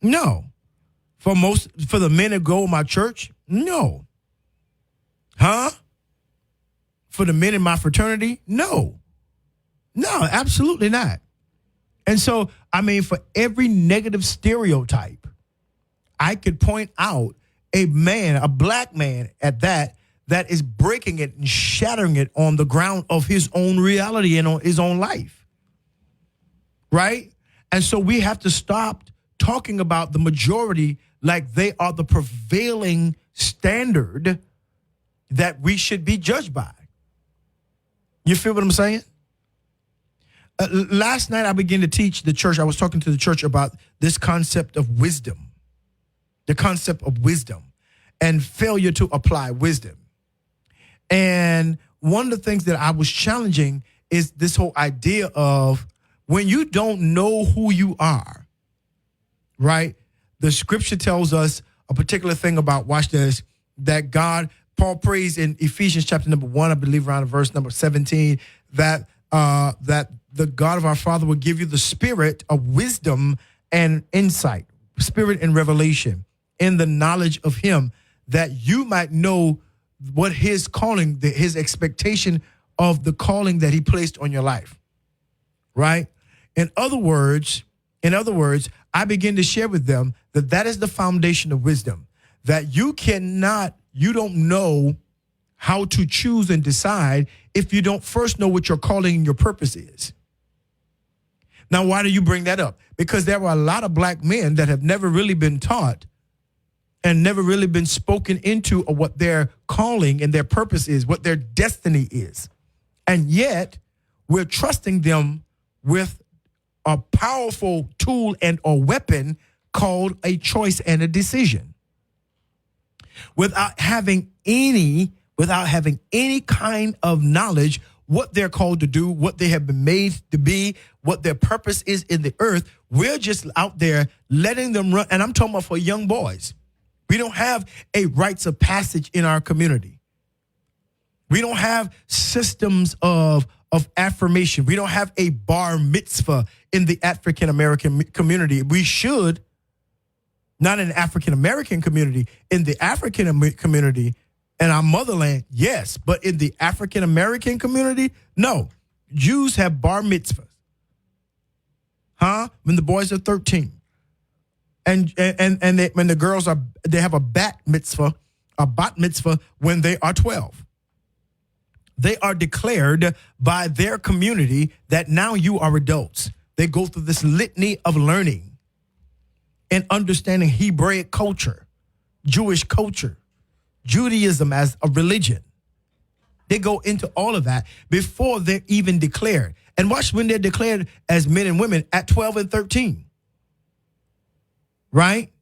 No. For the men that go in my church, no. Huh? For the men in my fraternity, no. No, absolutely not. And so, I mean, for every negative stereotype, I could point out a man, a black man at that is breaking it and shattering it on the ground of his own reality and on his own life. Right? And so we have to stop talking about the majority like they are the prevailing standard that we should be judged by. You feel what I'm saying? Last night I began to teach the church. I was talking to the church about this concept of wisdom, the concept of wisdom and failure to apply wisdom. And one of the things that I was challenging is this whole idea of when you don't know who you are, right? The scripture tells us a particular thing about, watch this, that God, Paul prays in Ephesians chapter number 1, I believe around verse number 17, that the God of our Father will give you the spirit of wisdom and insight, spirit and revelation in the knowledge of him, that you might know what his calling, his expectation of the calling that he placed on your life, right? In other words, I begin to share with them that is the foundation of wisdom, that you don't know how to choose and decide if you don't first know what your calling and your purpose is. Now, why do you bring that up? Because there are a lot of black men that have never really been taught and never really been spoken into of what their calling and their purpose is, what their destiny is. And yet, we're trusting them with a powerful tool and or weapon called a choice and a decision. Without having any kind of knowledge what they're called to do, what they have been made to be, what their purpose is in the earth, we're just out there letting them run. And I'm talking about for young boys. We don't have a rites of passage in our community. We don't have systems of affirmation. We don't have a bar mitzvah in the African-American community. We should, not in the African-American community, in the African community and our motherland, yes. But in the African-American community, no. Jews have bar mitzvahs. When the boys are 13. And when the girls they have a bat mitzvah when they are 12. They are declared by their community that now you are adults. They go through this litany of learning and understanding Hebraic culture, Jewish culture, Judaism as a religion. They go into all of that before they're even declared. And watch when they're declared as men and women at 12 and 13. Right?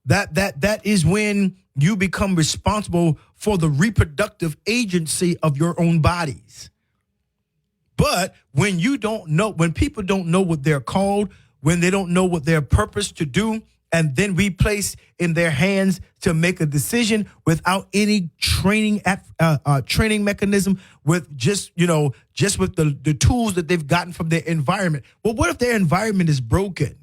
That is when you become responsible for the reproductive agency of your own bodies. But when people don't know what they're called, when they don't know what their purpose to do, and then we place in their hands to make a decision without any training mechanism, with just with the tools that they've gotten from their environment. Well, what if their environment is broken?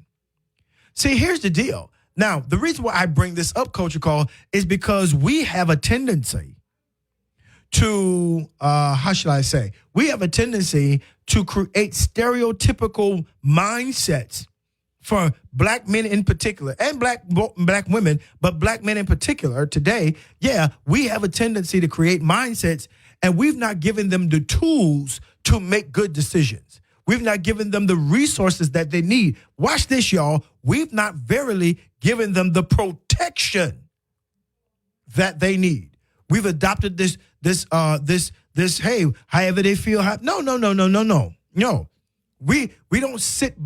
See, here's the deal. Now, the reason why I bring this up, Culture Call, is because we have a tendency to, we have a tendency to create stereotypical mindsets for black men in particular, and black women, but black men in particular today. Yeah, we have a tendency to create mindsets, and we've not given them the tools to make good decisions. We've not given them the resources that they need. Watch this, y'all. We've not verily given them the protection that they need. We've adopted this, hey, however they feel. No. We don't sit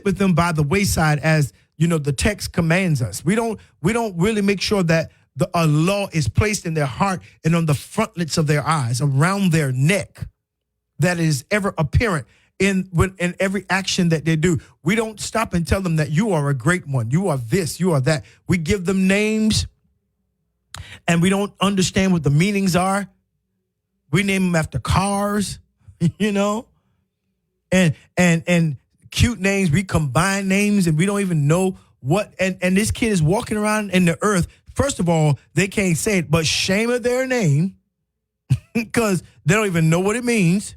with them by the wayside as, the text commands us. We don't really make sure that a law is placed in their heart and on the frontlets of their eyes, around their neck, that is ever apparent in every action that they do. We don't stop and tell them that you are a great one. You are this, you are that. We give them names and we don't understand what the meanings are. We name them after cars, and cute names. We combine names and we don't even know what. And this kid is walking around in the earth. First of all, they can't say it, but shame of their name because they don't even know what it means.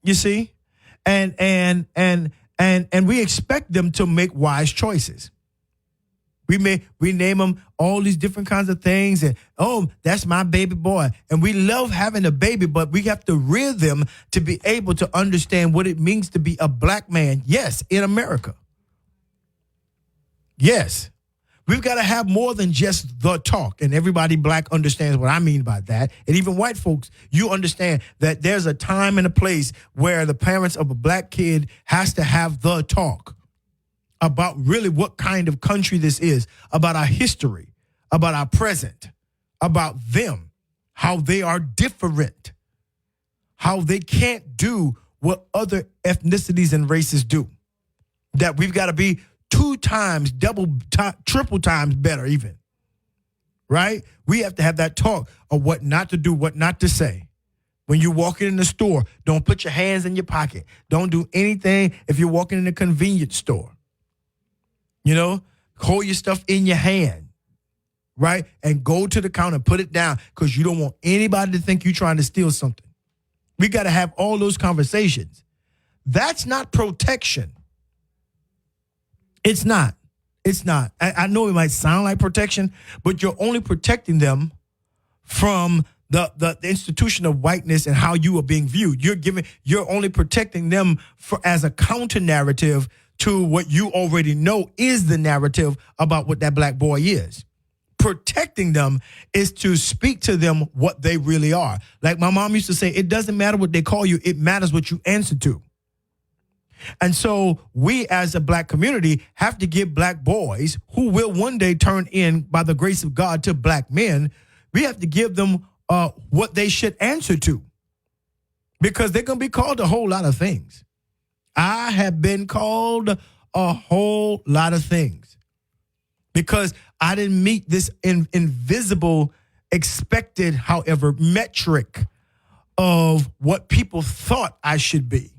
You see? And we expect them to make wise choices. We name them all these different kinds of things, and that's my baby boy. And we love having a baby, but we have to rear them to be able to understand what it means to be a black man. Yes, in America. Yes. We've got to have more than just the talk, and everybody black understands what I mean by that. And even white folks, you understand that there's a time and a place where the parents of a black kid has to have the talk about really what kind of country this is, about our history, about our present, about them, how they are different, how they can't do what other ethnicities and races do, that we've got to be 2 times, triple times better even, right? We have to have that talk of what not to do, what not to say. When you're walking in the store, don't put your hands in your pocket. Don't do anything if you're walking in a convenience store. You know, hold your stuff in your hand, right? And go to the counter and put it down because you don't want anybody to think you're trying to steal something. We got to have all those conversations. That's not protection. It's not. It's not. I know it might sound like protection, but you're only protecting them from the institution of whiteness and how you are being viewed. You're only protecting them as a counter narrative to what you already know is the narrative about what that black boy is. Protecting them is to speak to them what they really are. Like my mom used to say, it doesn't matter what they call you, it matters what you answer to. And so we as a black community have to give black boys who will one day turn in by the grace of God to black men, we have to give them what they should answer to, because they're going to be called a whole lot of things. I have been called a whole lot of things because I didn't meet this invisible, expected, however, metric of what people thought I should be.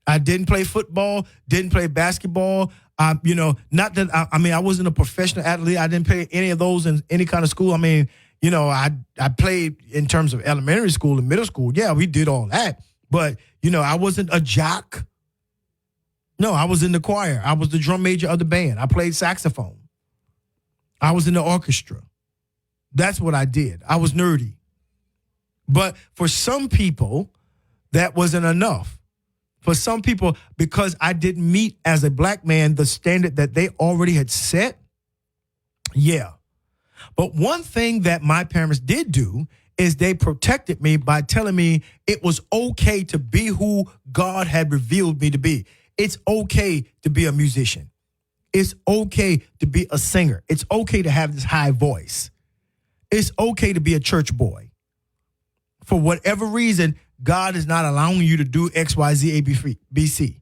I didn't play football, didn't play basketball. Not that I wasn't a professional athlete. I didn't play any of those in any kind of school. I played in terms of elementary school and middle school. Yeah, we did all that. But, I wasn't a jock. No, I was in the choir. I was the drum major of the band. I played saxophone. I was in the orchestra. That's what I did. I was nerdy. But for some people, that wasn't enough. For some people, because I didn't meet as a black man the standard that they already had set, yeah. But one thing that my parents did do is they protected me by telling me it was okay to be who God had revealed me to be. It's okay to be a musician. It's okay to be a singer. It's okay to have this high voice. It's okay to be a church boy. For whatever reason, God is not allowing you to do X, Y, Z, A, B, C.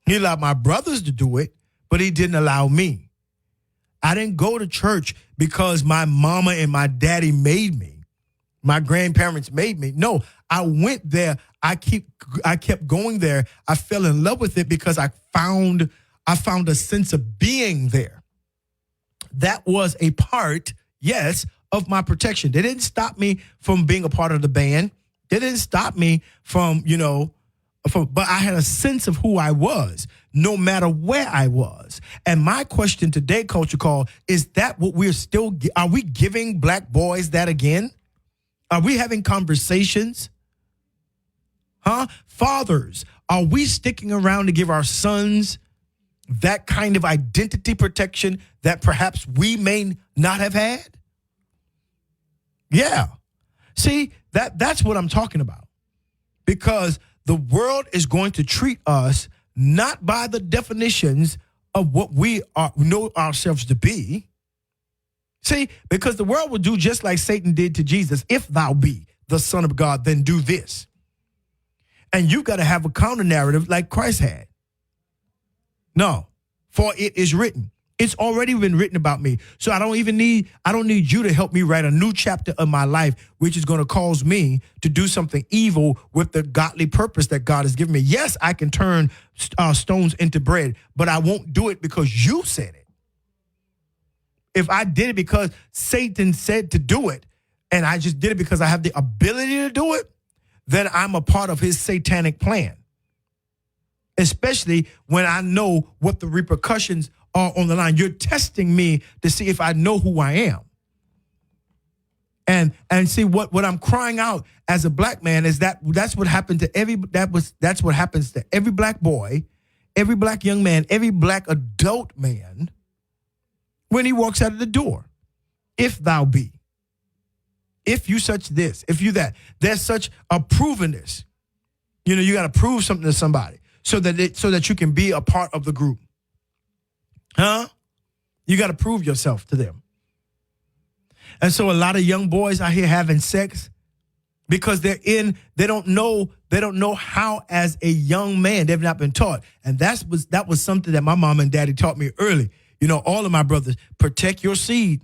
He allowed my brothers to do it, but he didn't allow me. I didn't go to church because my mama and my daddy made me. My grandparents made me. No, I went there. I kept going there. I fell in love with it because I found a sense of being there. That was a part, yes, of my protection. They didn't stop me from being a part of the band. They didn't stop me from, but I had a sense of who I was, no matter where I was. And my question today, Culture Call, is that what are we giving black boys that again? Are we having conversations? Fathers, are we sticking around to give our sons that kind of identity protection that perhaps we may not have had? Yeah. See, that's what I'm talking about. Because the world is going to treat us not by the definitions of what we know ourselves to be. See, because the world will do just like Satan did to Jesus. If thou be the Son of God, then do this. And you got to have a counter narrative like Christ had. No, for it is written. It's already been written about me. So I don't need you to help me write a new chapter of my life, which is going to cause me to do something evil with the godly purpose that God has given me. Yes, I can turn stones into bread, but I won't do it because you said it. If I did it because Satan said to do it, and I just did it because I have the ability to do it, then I'm a part of his satanic plan. especially when I know what the repercussions are on the line. You're testing me to see if I know who I am. And see what I'm crying out as a black man is that's what happened to that's what happens to every black boy, every black young man, every black adult man when he walks out of the door. If thou be, if you such this, if you that, there's such a provenness. You know, you got to prove something to somebody so that you can be a part of the group. Huh? You got to prove yourself to them. And so a lot of young boys out here having sex because they don't know how as a young man, they've not been taught. And that was something that my mom and daddy taught me early. You know, all of my brothers, protect your seed.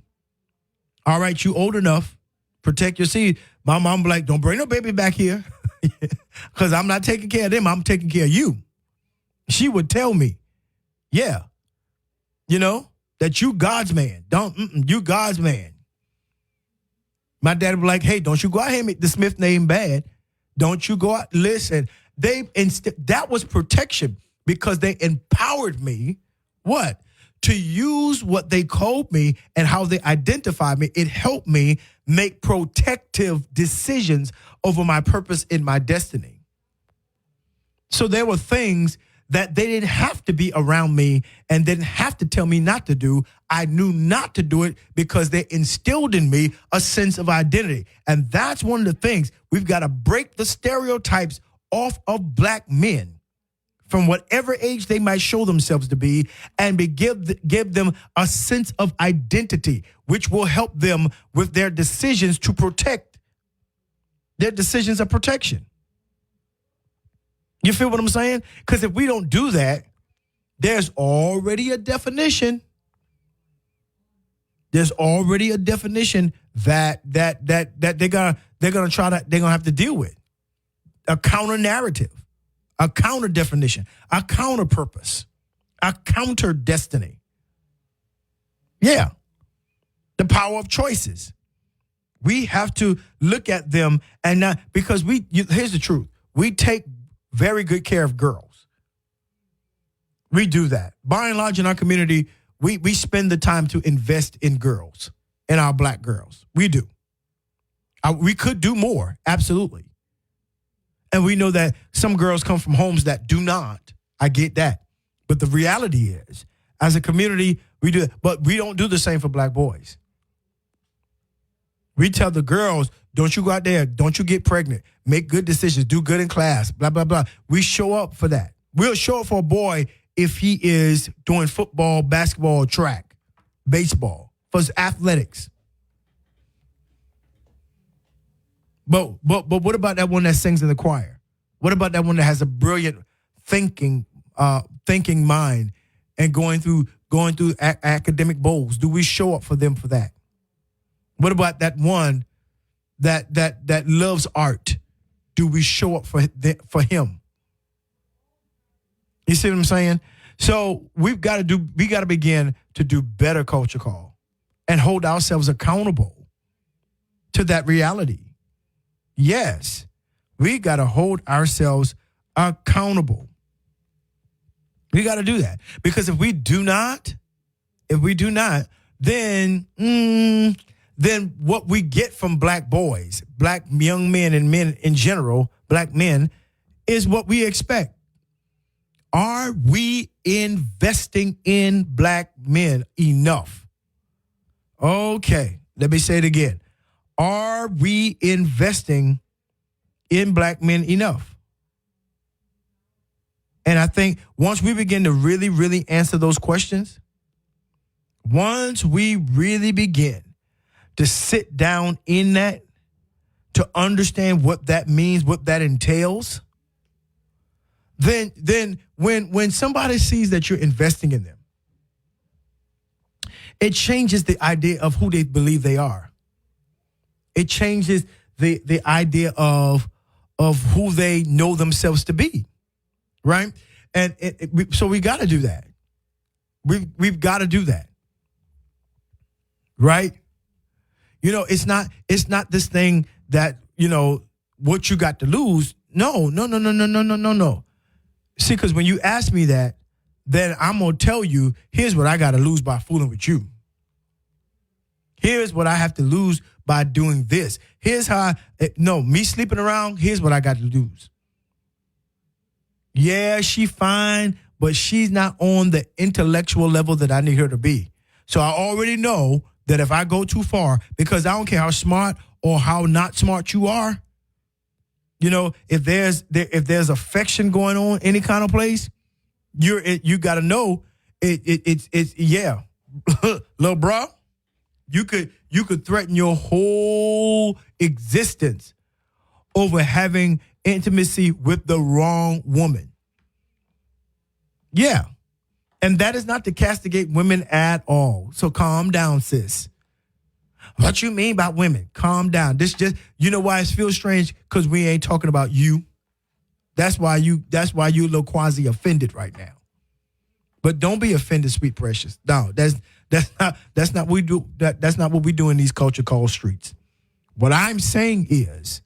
All right, you old enough, protect your seed. My mom be like, don't bring no baby back here because I'm not taking care of them. I'm taking care of you. She would tell me, yeah, you know, that you God's man. You God's man. My dad would be like, hey, don't you go out here and make the Smith name bad. Don't you go out. Listen, that was protection because they empowered me, what? To use what they called me and how they identified me. It helped me make protective decisions over my purpose in my destiny. So there were things that they didn't have to be around me and didn't have to tell me not to do. I knew not to do it because they instilled in me a sense of identity. And that's one of the things. We've got to break the stereotypes off of black men from whatever age they might show themselves to be and give them a sense of identity, which will help them with their decisions to protect, their decisions of protection. You feel what I'm saying? Because if we don't do that, there's already a definition. There's already a definition that they're gonna have to deal with. A counter narrative, a counter definition, a counter purpose, a counter destiny. Yeah. The power of choices. We have to look at them and not because here's the truth. We take very good care of girls. We do that. By and large in our community, we spend the time to invest in girls, in our black girls. We do. We could do more, absolutely. And we know that some girls come from homes that do not. I get that. But the reality is, as a community, we do it. But we don't do the same for black boys. We tell the girls, don't you go out there, don't you get pregnant, make good decisions, do good in class, blah, blah, blah. We show up for that. We'll show up for a boy if he is doing football, basketball, track, baseball, for his athletics. But what about that one that sings in the choir? What about that one that has a brilliant thinking mind and going through academic bowls? Do we show up for them for that? What about that one that loves art? Do we show up for him? You see what I'm saying? So we got to begin to do better culture call and hold ourselves accountable to that reality. Yes, we got to hold ourselves accountable. We got to do that because if we do not, then what we get from black boys, black young men and men in general, black men, is what we expect. Are we investing in black men enough? Okay, let me say it again. Are we investing in black men enough? And I think once we begin to really, really answer those questions, once we really begin to sit down in that, to understand what that means, what that entails, then when somebody sees that you're investing in them, it changes the idea of who they believe they are. It changes the idea of who they know themselves to be, right? And so we got to do that. We've got to do that, right? You know, it's not this thing that, you know, what you got to lose. No. See, because when you ask me that, then I'm going to tell you, here's what I got to lose by fooling with you. Here's what I have to lose by doing this. Here's how me sleeping around, here's what I got to lose. Yeah, she fine, but she's not on the intellectual level that I need her to be. So I already know that if I go too far, because I don't care how smart or how not smart you are, if there's affection going on any kind of place, you got to know it's yeah, little bro, you could threaten your whole existence over having intimacy with the wrong woman. Yeah. And that is not to castigate women at all. So calm down, sis. What you mean by women? Calm down. This just, you know why it feels strange? Because we ain't talking about you. That's why you a little quasi offended right now. But don't be offended, sweet precious. No, that's not what we do. That's not what we do in these culture call streets. What I'm saying is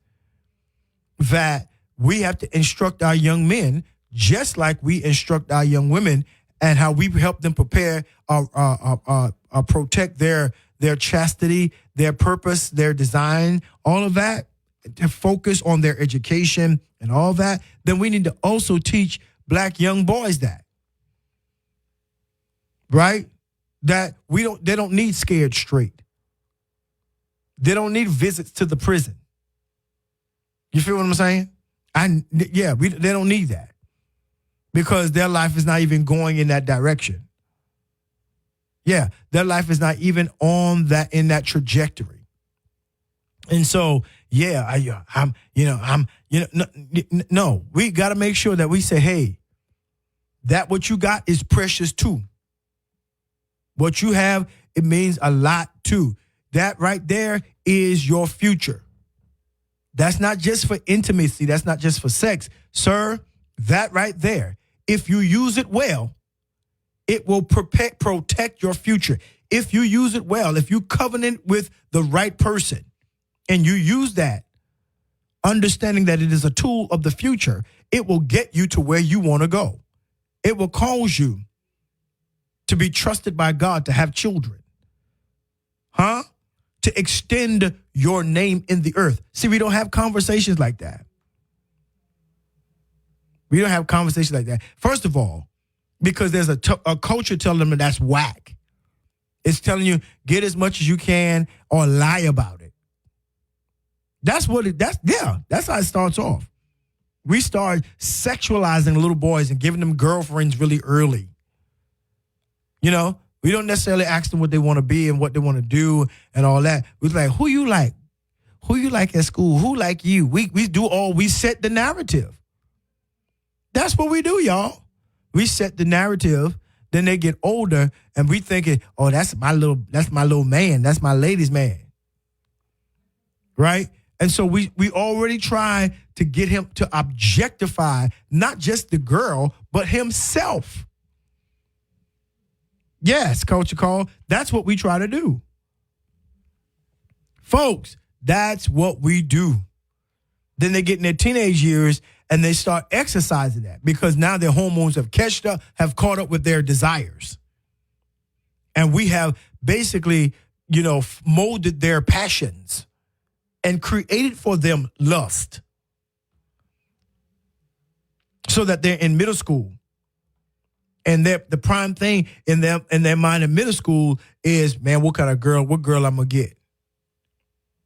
that we have to instruct our young men just like we instruct our young women, and how we help them prepare, protect their chastity, their purpose, their design, all of that, to focus on their education and all that. Then we need to also teach black young boys that, right? That they don't need scared straight. They don't need visits to the prison. You feel what I'm saying? They don't need that, because their life is not even going in that direction. Yeah, their life is not even in that trajectory. And so, no, we got to make sure that we say, hey, that what you got is precious too. What you have, it means a lot too. That right there is your future. That's not just for intimacy. That's not just for sex. Sir, that right there, if you use it well, it will protect your future. If you use it well, if you covenant with the right person and you use that, understanding that it is a tool of the future, it will get you to where you want to go. It will cause you to be trusted by God to have children. To extend your name in the earth. See, we don't have conversations like that. We don't have conversations like that. First of all, because there's a culture telling them that's whack. It's telling you, get as much as you can or lie about it. That's how it starts off. We start sexualizing little boys and giving them girlfriends really early. We don't necessarily ask them what they want to be and what they want to do and all that. We're like, who you like? Who you like at school? Who like you? We set the narrative. That's what we do, y'all. We set the narrative. Then they get older and we thinking, oh, that's my little man. That's my ladies' man. Right? And so we already try to get him to objectify not just the girl, but himself. Yes, Culture Call. That's what we try to do. Folks, that's what we do. Then they get in their teenage years and they start exercising that because now their hormones have caught up with their desires. And we have basically, molded their passions and created for them lust. So that they're in middle school. And the prime thing in their mind in middle school is, man, what kind of girl, what girl I'm going to get?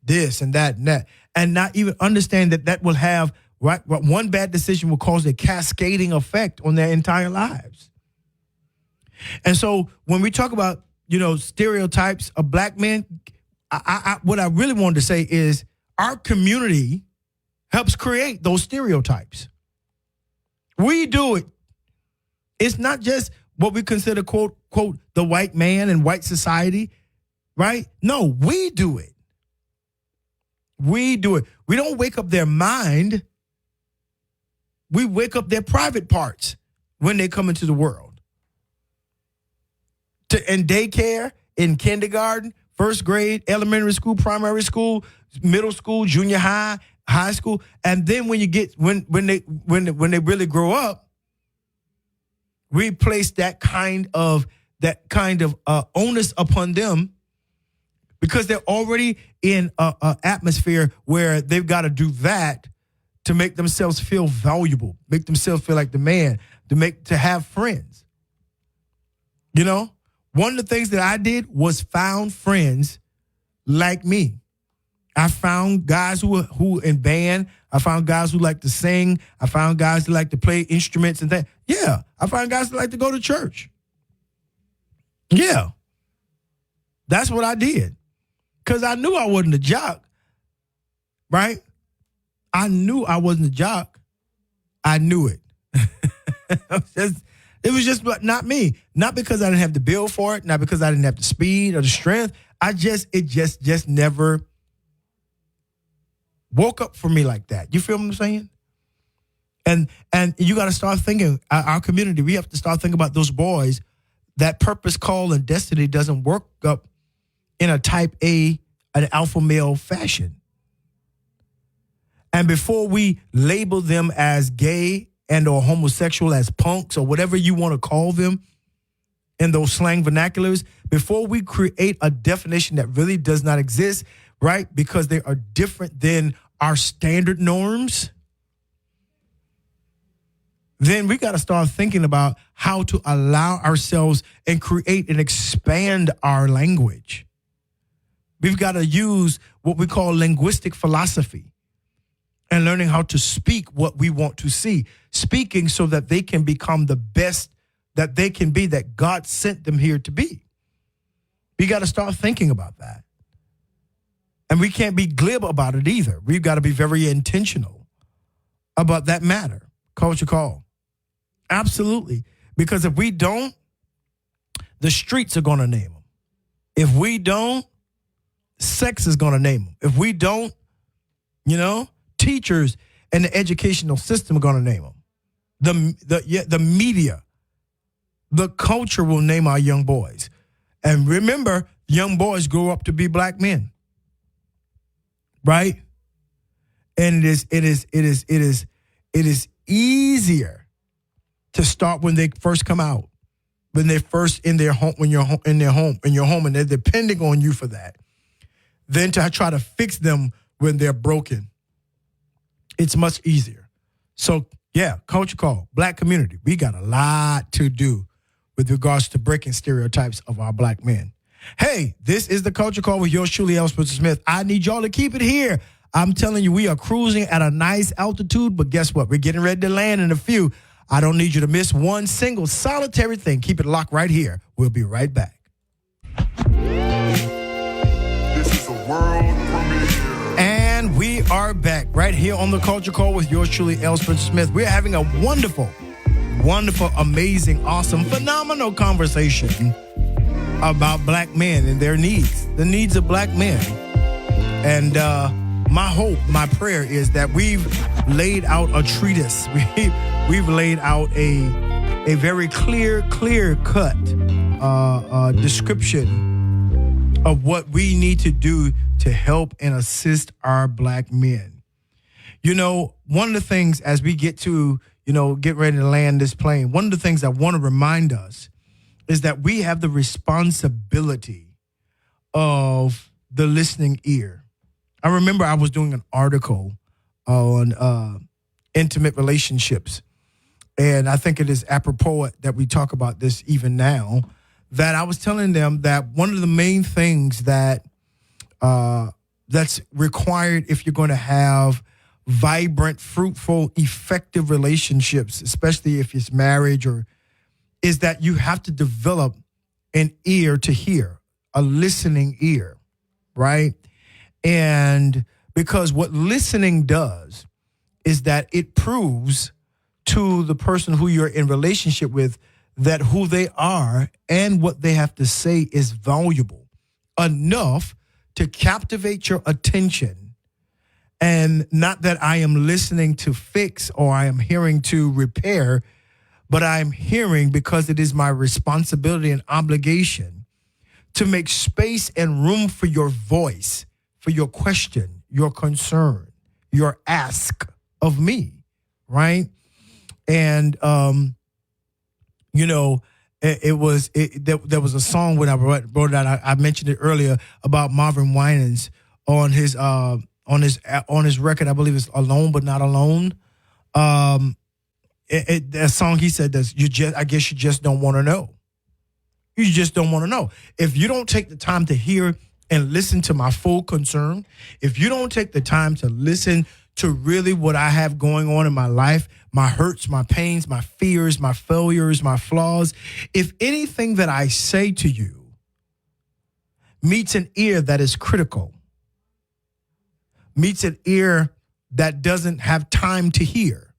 This and that and that. And not even understand that will have, right, one bad decision will cause a cascading effect on their entire lives. And so when we talk about, stereotypes of black men, what I really wanted to say is our community helps create those stereotypes. We do it. It's not just what we consider, quote, the white man and white society, right? No, we do it. We do it. We don't wake up their mind. We wake up their private parts when they come into the world. In daycare, in kindergarten, first grade, elementary school, primary school, middle school, junior high, high school, and then when they really grow up, We place that kind of onus upon them because they're already in a atmosphere where they've got to do that to make themselves feel valuable, make themselves feel like the man, to have friends. You know, one of the things that I did was found friends like me. I found guys who in band. I found guys who like to sing. I found guys who like to play instruments and things. Yeah, I found guys who like to go to church. Yeah, that's what I did. Because I knew I wasn't a jock, right? I knew I wasn't a jock. I knew it. It was just not me. Not because I didn't have the build for it, not because I didn't have the speed or the strength. It just never woke up for me like that. You feel what I'm saying? And you got to start thinking, our community, we have to start thinking about those boys. That purpose, call, and destiny doesn't work up in a type A, an alpha male fashion. And before we label them as gay and or homosexual, as punks or whatever you want to call them in those slang vernaculars, before we create a definition that really does not exist, right? Because they are different than our standard norms, then we got to start thinking about how to allow ourselves and create and expand our language. We've got to use what we call linguistic philosophy and learning how to speak what we want to see, speaking so that they can become the best that they can be, that God sent them here to be. We got to start thinking about that. And we can't be glib about it either. We've got to be very intentional about that matter. Culture call. Absolutely. Because if we don't, the streets are going to name them. If we don't, sex is going to name them. If we don't, teachers and the educational system are going to name them. The media, the culture will name our young boys. And remember, young boys grow up to be black men. Right? And it is easier to start when they first come out, when they're first in their home, when you're in their home, and they're depending on you for that, than to try to fix them when they're broken. It's much easier. So, yeah, culture call, black community. We got a lot to do with regards to breaking stereotypes of our black men. Hey, this is the Culture Call with yours truly, L. Spencer Smith. I need y'all to keep it here. I'm telling you, we are cruising at a nice altitude, but guess what? We're getting ready to land in a few. I don't need you to miss one single solitary thing. Keep it locked right here. We'll be right back. This is a world premiere. And we are back right here on the Culture Call with yours truly, L. Spencer Smith. We're having a wonderful, amazing, awesome, phenomenal conversation about black men and their needs, the needs of black men. And my hope, my prayer is that we've laid out a treatise. We've laid out a very clear-cut description of what we need to do to help and assist our black men. One of the things as we get to, get ready to land this plane, one of the things I want to remind us is that we have the responsibility of the listening ear. I remember I was doing an article on intimate relationships, and I think it is apropos that we talk about this even now, that I was telling them that one of the main things that that's required if you're going to have vibrant, fruitful, effective relationships, especially if it's marriage, is that you have to develop an ear to hear, a listening ear, right? And because what listening does is that it proves to the person who you're in relationship with that who they are and what they have to say is valuable enough to captivate your attention. And not that I am listening to fix or I am hearing to repair, but I'm hearing because it is my responsibility and obligation to make space and room for your voice, for your question, your concern, your ask of me, right? And There was a song when I wrote it out. I mentioned it earlier about Marvin Winans on his record. I believe it's Alone but Not Alone. That song, he said, I guess you just don't want to know. You just don't want to know. If you don't take the time to hear and listen to my full concern, if you don't take the time to listen to really what I have going on in my life, my hurts, my pains, my fears, my failures, my flaws, if anything that I say to you meets an ear that is critical, meets an ear that doesn't have time to hear,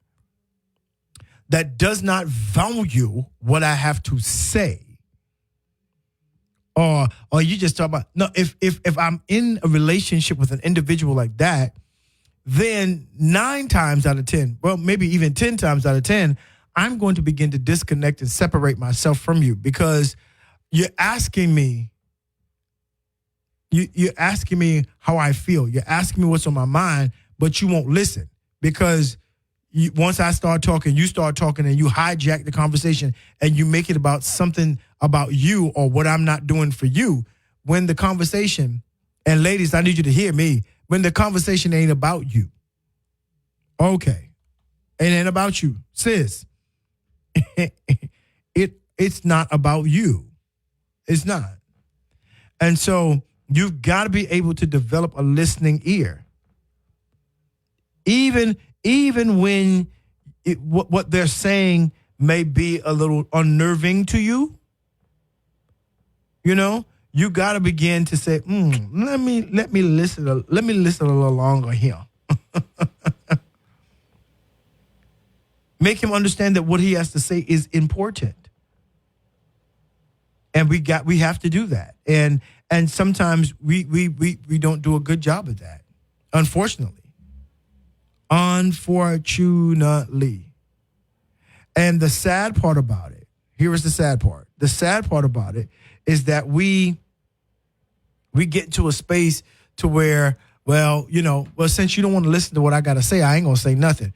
that does not value what I have to say, or you just talk about, no, if I'm in a relationship with an individual like that, then 9 times out of 10, well, maybe even 10 times out of 10, I'm going to begin to disconnect and separate myself from you, because you're asking me, you're asking me how I feel. You're asking me what's on my mind, but you won't listen, because once I start talking, you start talking, and you hijack the conversation and you make it about something about you or what I'm not doing for you. When the conversation, and ladies, I need you to hear me, when the conversation ain't about you. Okay. It ain't about you. Sis, it's not about you. It's not. And so you've got to be able to develop a listening ear. Even when what they're saying may be a little unnerving to you, you got to begin to say, let me listen a little longer here. Make him understand that what he has to say is important. And we have to do that. And sometimes we don't do a good job of that. Unfortunately. And the sad part about it, here is the sad part. The sad part about it is that we get to a space to where, since you don't want to listen to what I got to say, I ain't going to say nothing.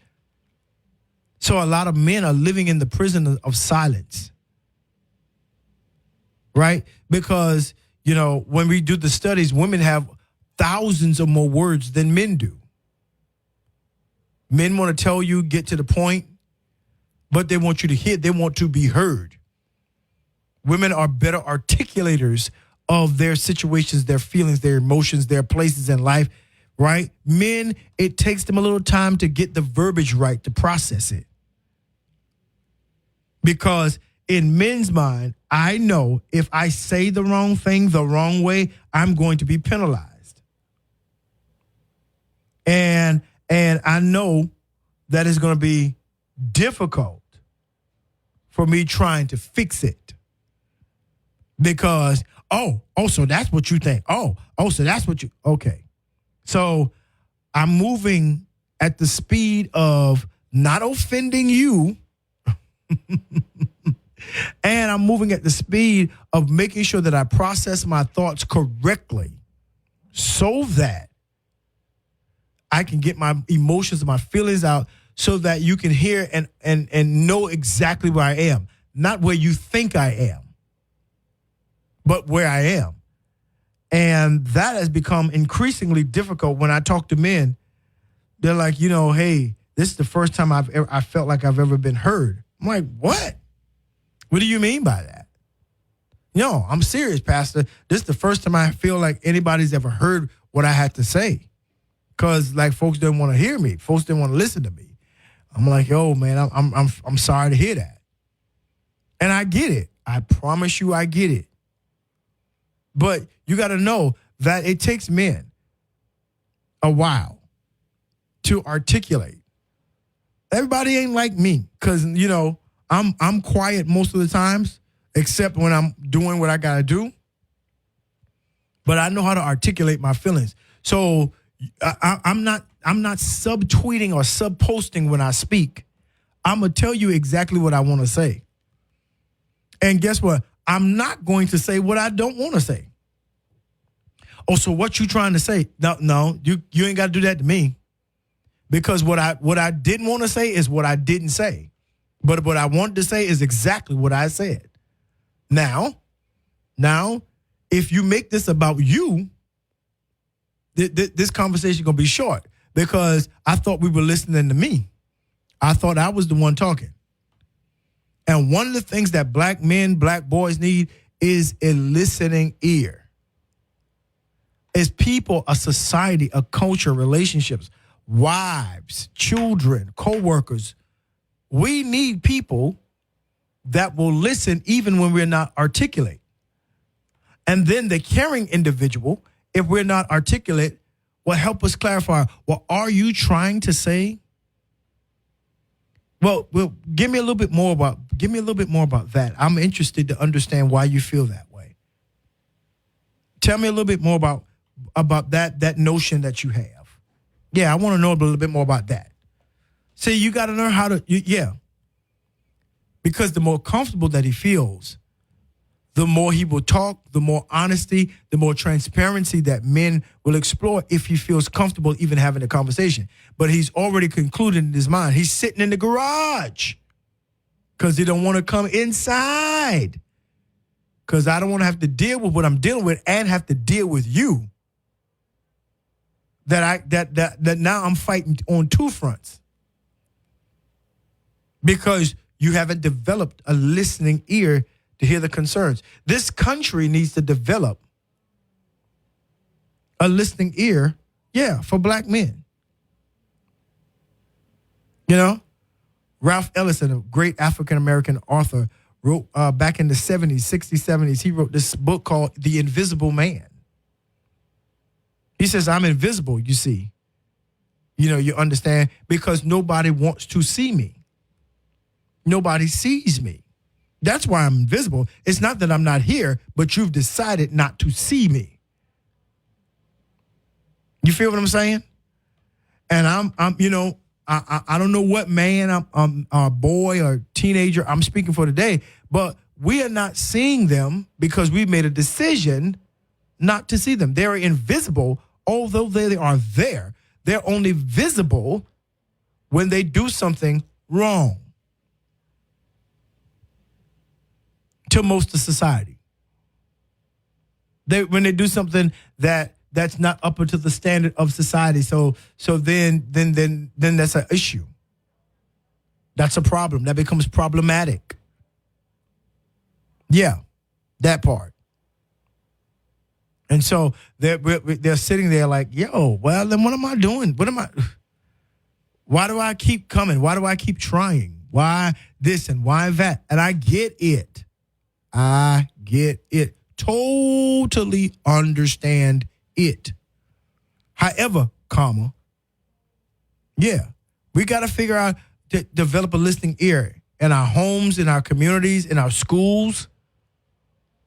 So a lot of men are living in the prison of silence, right? Because, when we do the studies, women have thousands of more words than men do. Men want to tell you, get to the point, but they want you to hear, they want to be heard. Women are better articulators of their situations, their feelings, their emotions, their places in life, right? Men, it takes them a little time to get the verbiage right, to process it. Because in men's mind, I know if I say the wrong thing the wrong way, I'm going to be penalized. And I know that it's going to be difficult for me trying to fix it. Because, so that's what you think. So that's what okay. So I'm moving at the speed of not offending you. And I'm moving at the speed of making sure that I process my thoughts correctly so that I can get my emotions and my feelings out so that you can hear and know exactly where I am. Not where you think I am, but where I am. And that has become increasingly difficult when I talk to men. They're like, hey, this is the first time I felt like I've ever been heard. I'm like, what? What do you mean by that? No, I'm serious, Pastor. This is the first time I feel like anybody's ever heard what I had to say. Because folks didn't want to hear me. Folks didn't want to listen to me. I'm like, yo, man, I'm sorry to hear that. And I get it. I promise you I get it. But you got to know that it takes men a while to articulate. Everybody ain't like me because, I'm quiet most of the times, except when I'm doing what I got to do. But I know how to articulate my feelings. So I'm not subtweeting or subposting when I speak. I'm going to tell you exactly what I want to say. And guess what? I'm not going to say what I don't want to say. Oh, so what you trying to say? No, you ain't got to do that to me. Because what I didn't want to say is what I didn't say. But what I wanted to say is exactly what I said. Now, if you make this about you, this conversation going to be short because I thought we were listening to me. I thought I was the one talking. And one of the things that black men, black boys need is a listening ear. As people, a society, a culture, relationships, wives, children, co-workers, we need people that will listen even when we're not articulate. And then the caring individual, if we're not articulate, will help us clarify, well, are you trying to say? Well, give me a little bit more about that. I'm interested to understand why you feel that way. Tell me a little bit more about that notion that you have. Yeah, I want to know a little bit more about that. See, you got to learn how to, because the more comfortable that he feels, the more he will talk, the more honesty, the more transparency that men will explore if he feels comfortable even having a conversation. But he's already concluded in his mind. He's sitting in the garage because he don't want to come inside because I don't want to have to deal with what I'm dealing with and have to deal with you. That now I'm fighting on two fronts because you haven't developed a listening ear to hear the concerns. This country needs to develop a listening ear, for black men. You know, Ralph Ellison, a great African-American author, wrote back in the 70s, 60s, 70s, he wrote this book called The Invisible Man. He says, I'm invisible, you see. You understand? Because nobody wants to see me. Nobody sees me. That's why I'm invisible. It's not that I'm not here, but you've decided not to see me. You feel what I'm saying? And I don't know what man, I'm a boy or teenager I'm speaking for today, but we are not seeing them because we've made a decision not to see them. They're invisible, although they are there. They're only visible when they do something wrong to most of society. When they do something that's not up to the standard of society, so then that's an issue. That's a problem. That becomes problematic. Yeah, that part. And so they're sitting there like, yo, well, then what am I doing? Why do I keep coming? Why do I keep trying? Why this and why that? And I get it. Totally understand it. However, we got to figure out to develop a listening ear in our homes, in our communities, in our schools,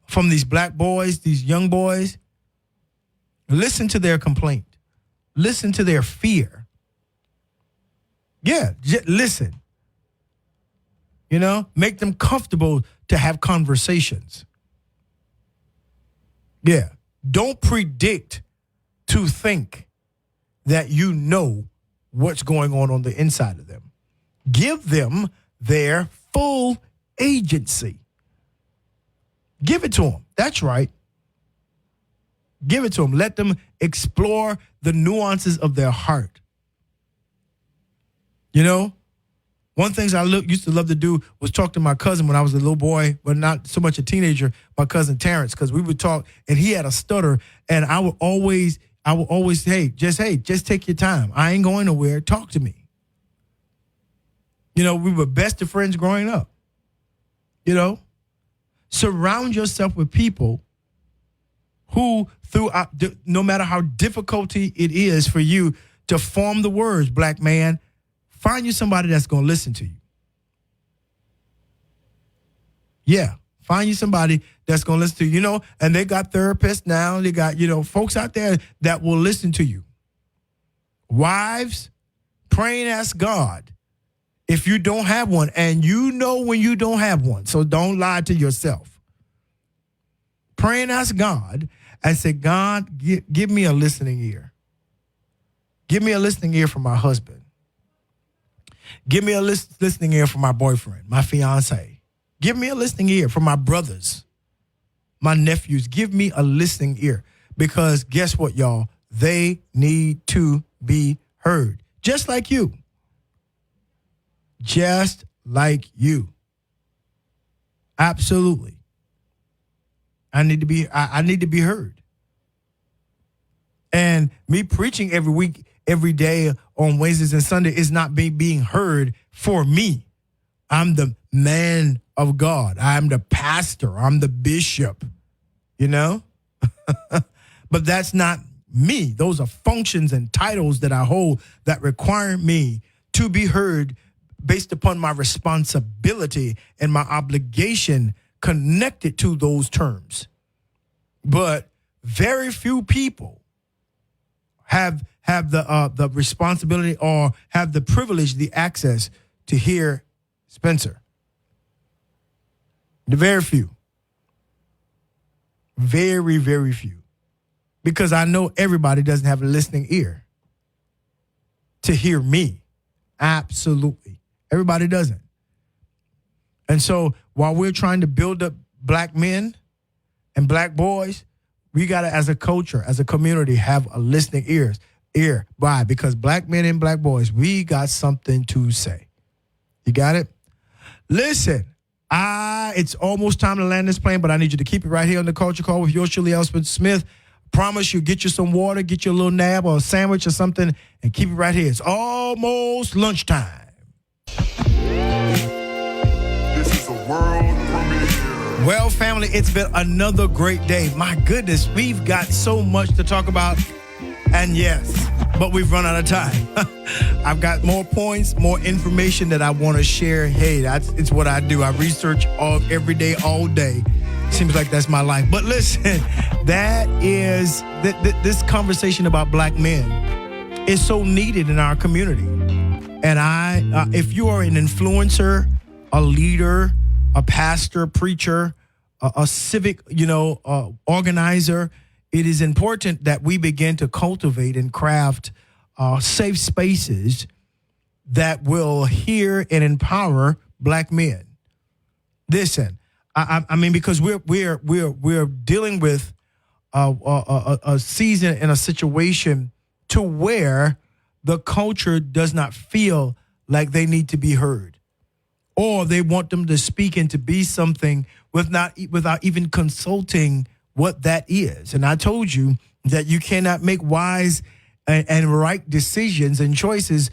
from these black boys, these young boys. Listen to their complaint. Listen to their fear. Yeah, listen. Make them comfortable to have conversations. Yeah. Don't predict to think that you know what's going on the inside of them. Give them their full agency. Give it to them. That's right. Give it to them. Let them explore the nuances of their heart. One of the things I used to love to do was talk to my cousin when I was a little boy, but not so much a teenager, my cousin Terrence, because we would talk, and he had a stutter, and I would always, hey, just take your time. I ain't going nowhere. Talk to me. We were best of friends growing up. Surround yourself with people who, no matter how difficult it is for you to form the words, black man, find you somebody that's going to listen to you. Yeah, find you somebody that's going to listen to you, and they got therapists now. They got, folks out there that will listen to you. Wives, pray and ask God if you don't have one, and when you don't have one, so don't lie to yourself. Pray and ask God and say, God, give me a listening ear. Give me a listening ear for my husband. Give me a listening ear for my boyfriend, my fiance. Give me a listening ear for my brothers, my nephews. Give me a listening ear because guess what, y'all? They need to be heard. Just like you. Just like you. Absolutely. I need to be heard. And me preaching every week, every day on Wednesdays and Sunday is not being heard for me. I'm the man of God. I'm the pastor. I'm the bishop, you know? But that's not me. Those are functions and titles that I hold that require me to be heard based upon my responsibility and my obligation connected to those terms. But very few people have the responsibility or have the privilege, the access to hear Spencer. The very few. Very, very few. Because I know everybody doesn't have a listening ear to hear me. Absolutely. Everybody doesn't. And so while we're trying to build up black men and black boys, we got to, as a culture, as a community, have a listening ear. Why? Because black men and black boys, we got something to say. You got it? Listen, it's almost time to land this plane, but I need you to keep it right here on the Culture Call with yours truly, L. Spencer Smith. Promise you, get you some water, get you a little nab or a sandwich or something, and keep it right here. It's almost lunchtime. This is a world premiere. Well, family, it's been another great day. My goodness, we've got so much to talk about. And yes, but we've run out of time. I've got more points, more information that I want to share. Hey, it's what I do. I research every day, all day. Seems like that's my life. But listen, that is this conversation about black men is so needed in our community. And if you are an influencer, a leader, a pastor, preacher, a civic, organizer, it is important that we begin to cultivate and craft safe spaces that will hear and empower black men. Listen, I mean, because we're dealing with a season and a situation to where the culture does not feel like they need to be heard, or they want them to speak and to be something without even consulting what that is. And I told you that you cannot make wise and right decisions and choices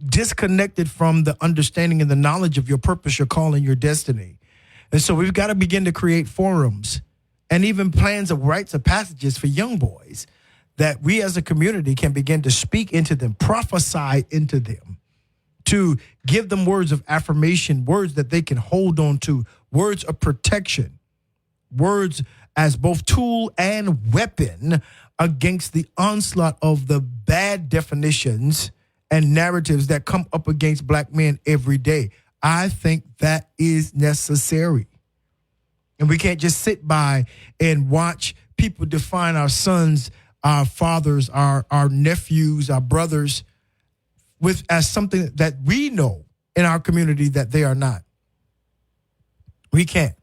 disconnected from the understanding and the knowledge of your purpose, your call, and your destiny. And so we've got to begin to create forums and even plans of rites of passages for young boys that we as a community can begin to speak into them, prophesy into them, to give them words of affirmation, words that they can hold on to, words of protection, words as both tool and weapon against the onslaught of the bad definitions and narratives that come up against black men every day. I think that is necessary. And we can't just sit by and watch people define our sons, our fathers, our nephews, our brothers as something that we know in our community that they are not. We can't.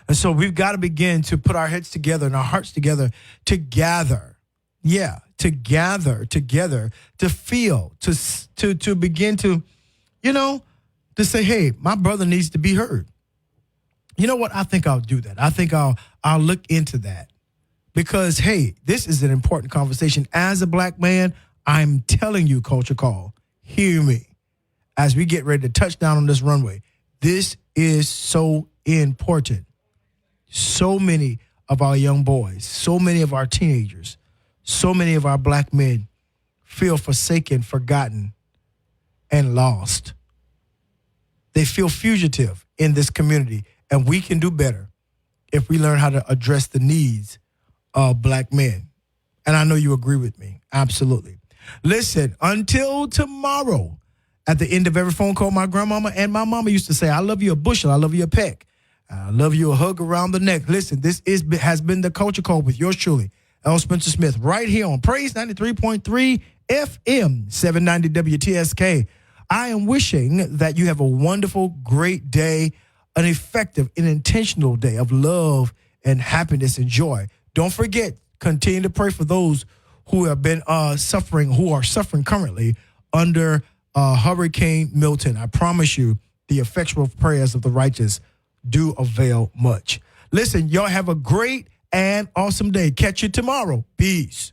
And so we've got to begin to put our heads together and our hearts together to gather. Yeah, to gather together, to feel, to begin to, to say, hey, my brother needs to be heard. You know what? I think I'll do that. I think I'll look into that because, hey, this is an important conversation. As a black man, I'm telling you, Culture Call, hear me as we get ready to touch down on this runway. This is so important. So many of our young boys, so many of our teenagers, so many of our black men feel forsaken, forgotten, and lost. They feel fugitive in this community, and we can do better if we learn how to address the needs of black men. And I know you agree with me. Absolutely. Listen, until tomorrow, at the end of every phone call, my grandmama and my mama used to say, I love you a bushel, I love you a peck. I love you a hug around the neck. Listen, this has been the Culture Call with yours truly, L. Spencer Smith, right here on Praise 93.3 FM, 790 WTSK. I am wishing that you have a wonderful, great day, an effective and intentional day of love and happiness and joy. Don't forget, continue to pray for those who have been suffering, who are suffering currently under Hurricane Milton. I promise you, the effectual prayers of the righteous do avail much. Listen, y'all have a great and awesome day. Catch you tomorrow. Peace.